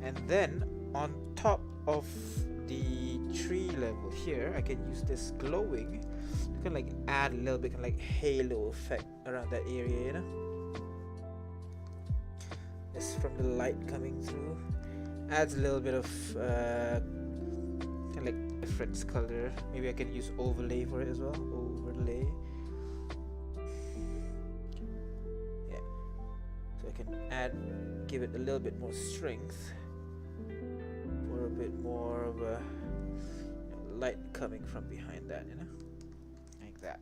And then on top of the tree level here, I can use this glowing to kind of like add a little bit kind of like halo effect around that area, you know. Just from the light coming through, adds a little bit of kind of like different color. Maybe I can use overlay for it as well. Overlay. Yeah. So I can give it a little bit more strength. A bit more of a light coming from behind that, you know, like that.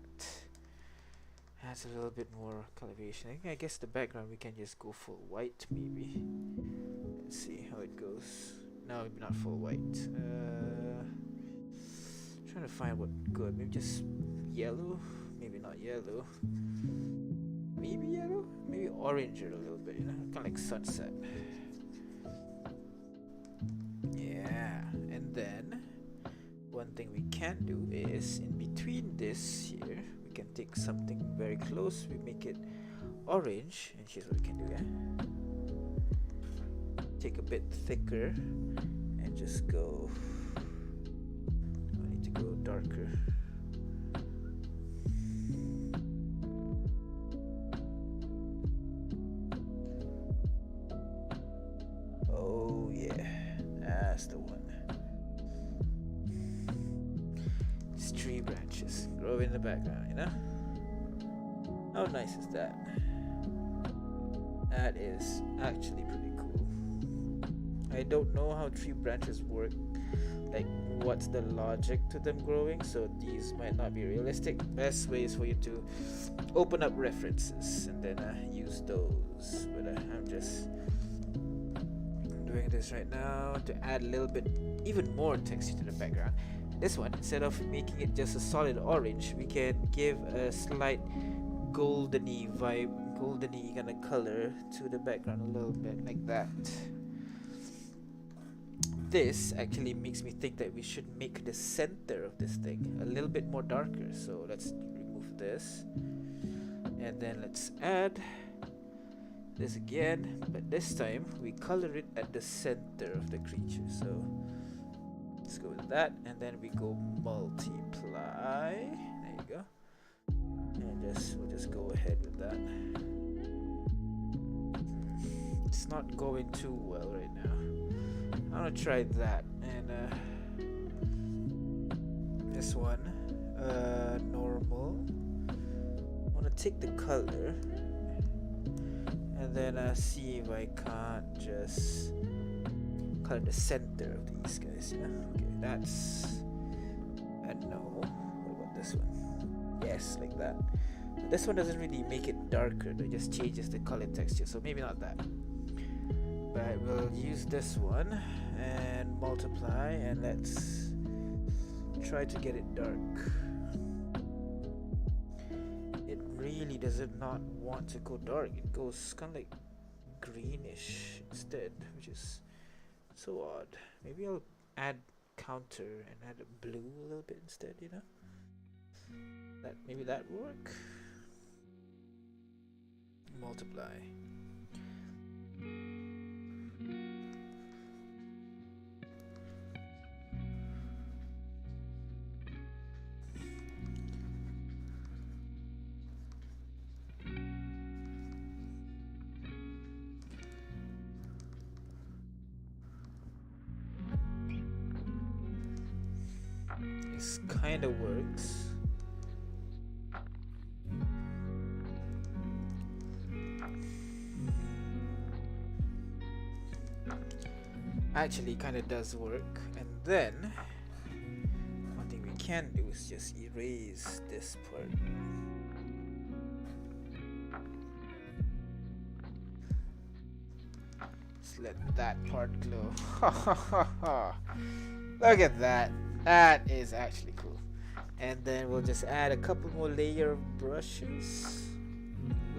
Adds a little bit more coloration. I guess the background we can just go full white maybe. Let's see how it goes. No, maybe not full white. Trying to find what good. Maybe just yellow. Maybe not yellow. Maybe yellow. Maybe orange a little bit. You know, kind of like sunset. Then one thing we can do is in between this here, we can take something very close, we make it orange, and here's what we can do. Take a bit thicker and just go, I need to go darker. that's the one. It's tree branches grow in the background, you know? How nice is that? That is actually pretty cool. I don't know how tree branches work, like what's the logic to them growing, so these might not be realistic. Best way is for you to open up references and then use those. But I'm just doing this right now to add a little bit even more texture to the background. This one, instead of making it just a solid orange, we can give a slight goldeny vibe, goldeny kind of color to the background a little bit, like that. This actually makes me think that we should make the center of this thing a little bit more darker. So let's remove this, and then let's add this again, but this time we color it at the center of the creature. So let's go with that, and then we go multiply. There you go. And we'll just go ahead with that. It's not going too well right now. I'm gonna try that, and this one, normal. I wanna take the color and then see if I can't just color the center of these guys. Yeah, okay, that's a no. What about this one? Yes, like that. This one doesn't really make it darker, it just changes the color texture, so maybe not that. But we'll use this one and multiply, and let's try to get it dark. It really does not want to go dark. It goes kind of like greenish instead, which is so odd. Maybe I'll add counter and add a blue a little bit instead, you know? Maybe that will work. Multiply. This kind of works. Actually, kind of does work. And then one thing we can do is just erase this part. Just let that part glow. Look at that. That is actually cool. And then we'll just add a couple more layer of brushes,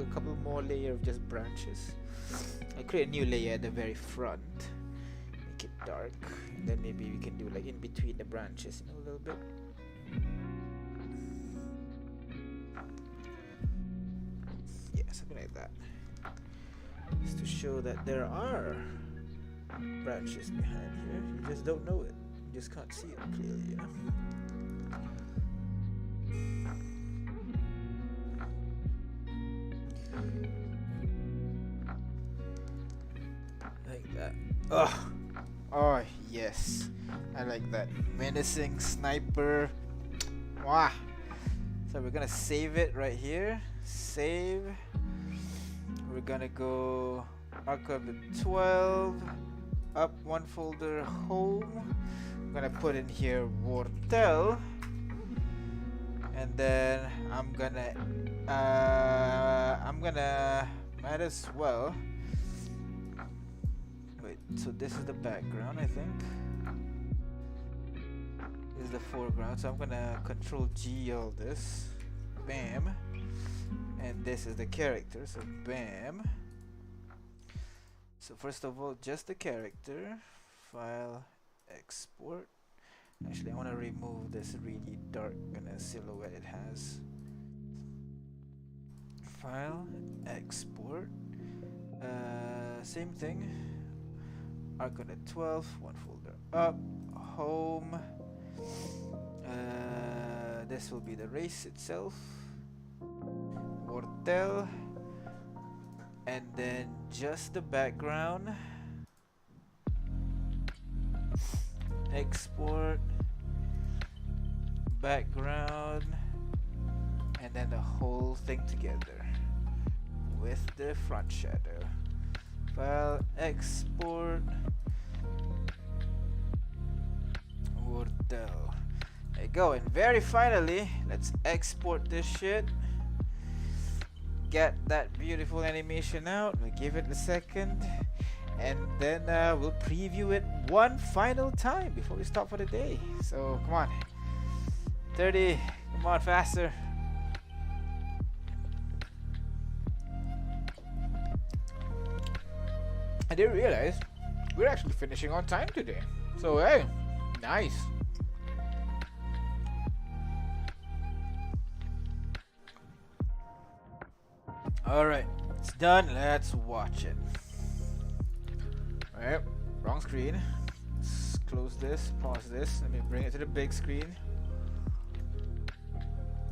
a couple more layer of just branches. I'll create a new layer at the very front, make it dark, and then maybe we can do like in between the branches, you know, a little bit. Yeah, something like that, just to show that there are branches behind here. You just don't know it. You just can't see it clearly, you know? Like that. Oh yes, I like that. Menacing sniper. Wow. So we're gonna save it right here. Save. We're gonna go archive the 12. Up one folder, home. I'm gonna put in here Wortel, and then I'm gonna might as well wait. So this is the background, I think. This is the foreground. So I'm gonna Control G all this, bam, and this is the character. So bam. So first of all, just the character. File, export. Actually, I want to remove this really dark kind of silhouette it has. File, export. Same thing. Arconet 12, one folder up. Home. This will be the race itself. Wortel. And then just the background. export, background, and then the whole thing together with the front shadow. File, export, Wortel. There you go. And very finally, let's export this shit. Get that beautiful animation out. We'll give it a second, and then we'll preview it one final time before we stop for the day. So come on, 30. Come on, faster. I didn't realize we're actually finishing on time today. So hey, nice. Alright, it's done. Let's watch it. Alright, wrong screen. Let's close this, pause this. Let me bring it to the big screen.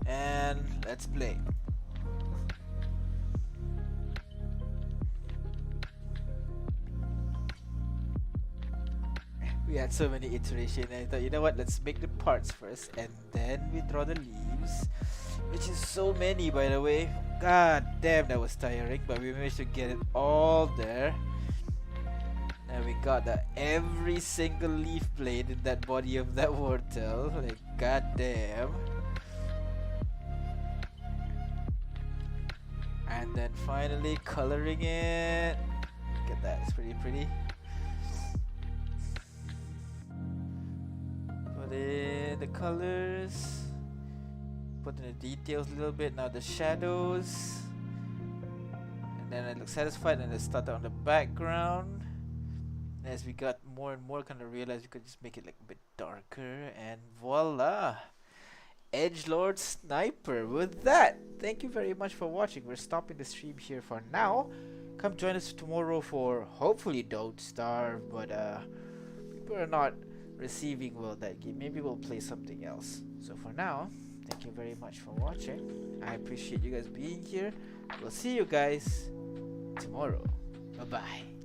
And let's play. We had so many iterations, and I thought, you know what, let's make the parts first and then we draw the leaves, which is so many, by the way. God damn, that was tiring, but we managed to get it all there. And we got that every single leaf blade in that body of that Wortel. Like, god damn. And then finally coloring it. Look at that, it's pretty pretty. Put in the colors, put in the details a little bit. Now the shadows, and then I look satisfied, and I started on the background. And as we got more and more, kind of realized we could just make it like a bit darker, and voila, Edgelord Sniper. With that, thank you very much for watching. We're stopping the stream here for now. Come join us tomorrow for hopefully Don't Starve, but people are not receiving well that game. Maybe we'll play something else. So for now, thank you very much for watching. I appreciate you guys being here. We'll see you guys tomorrow. Bye bye.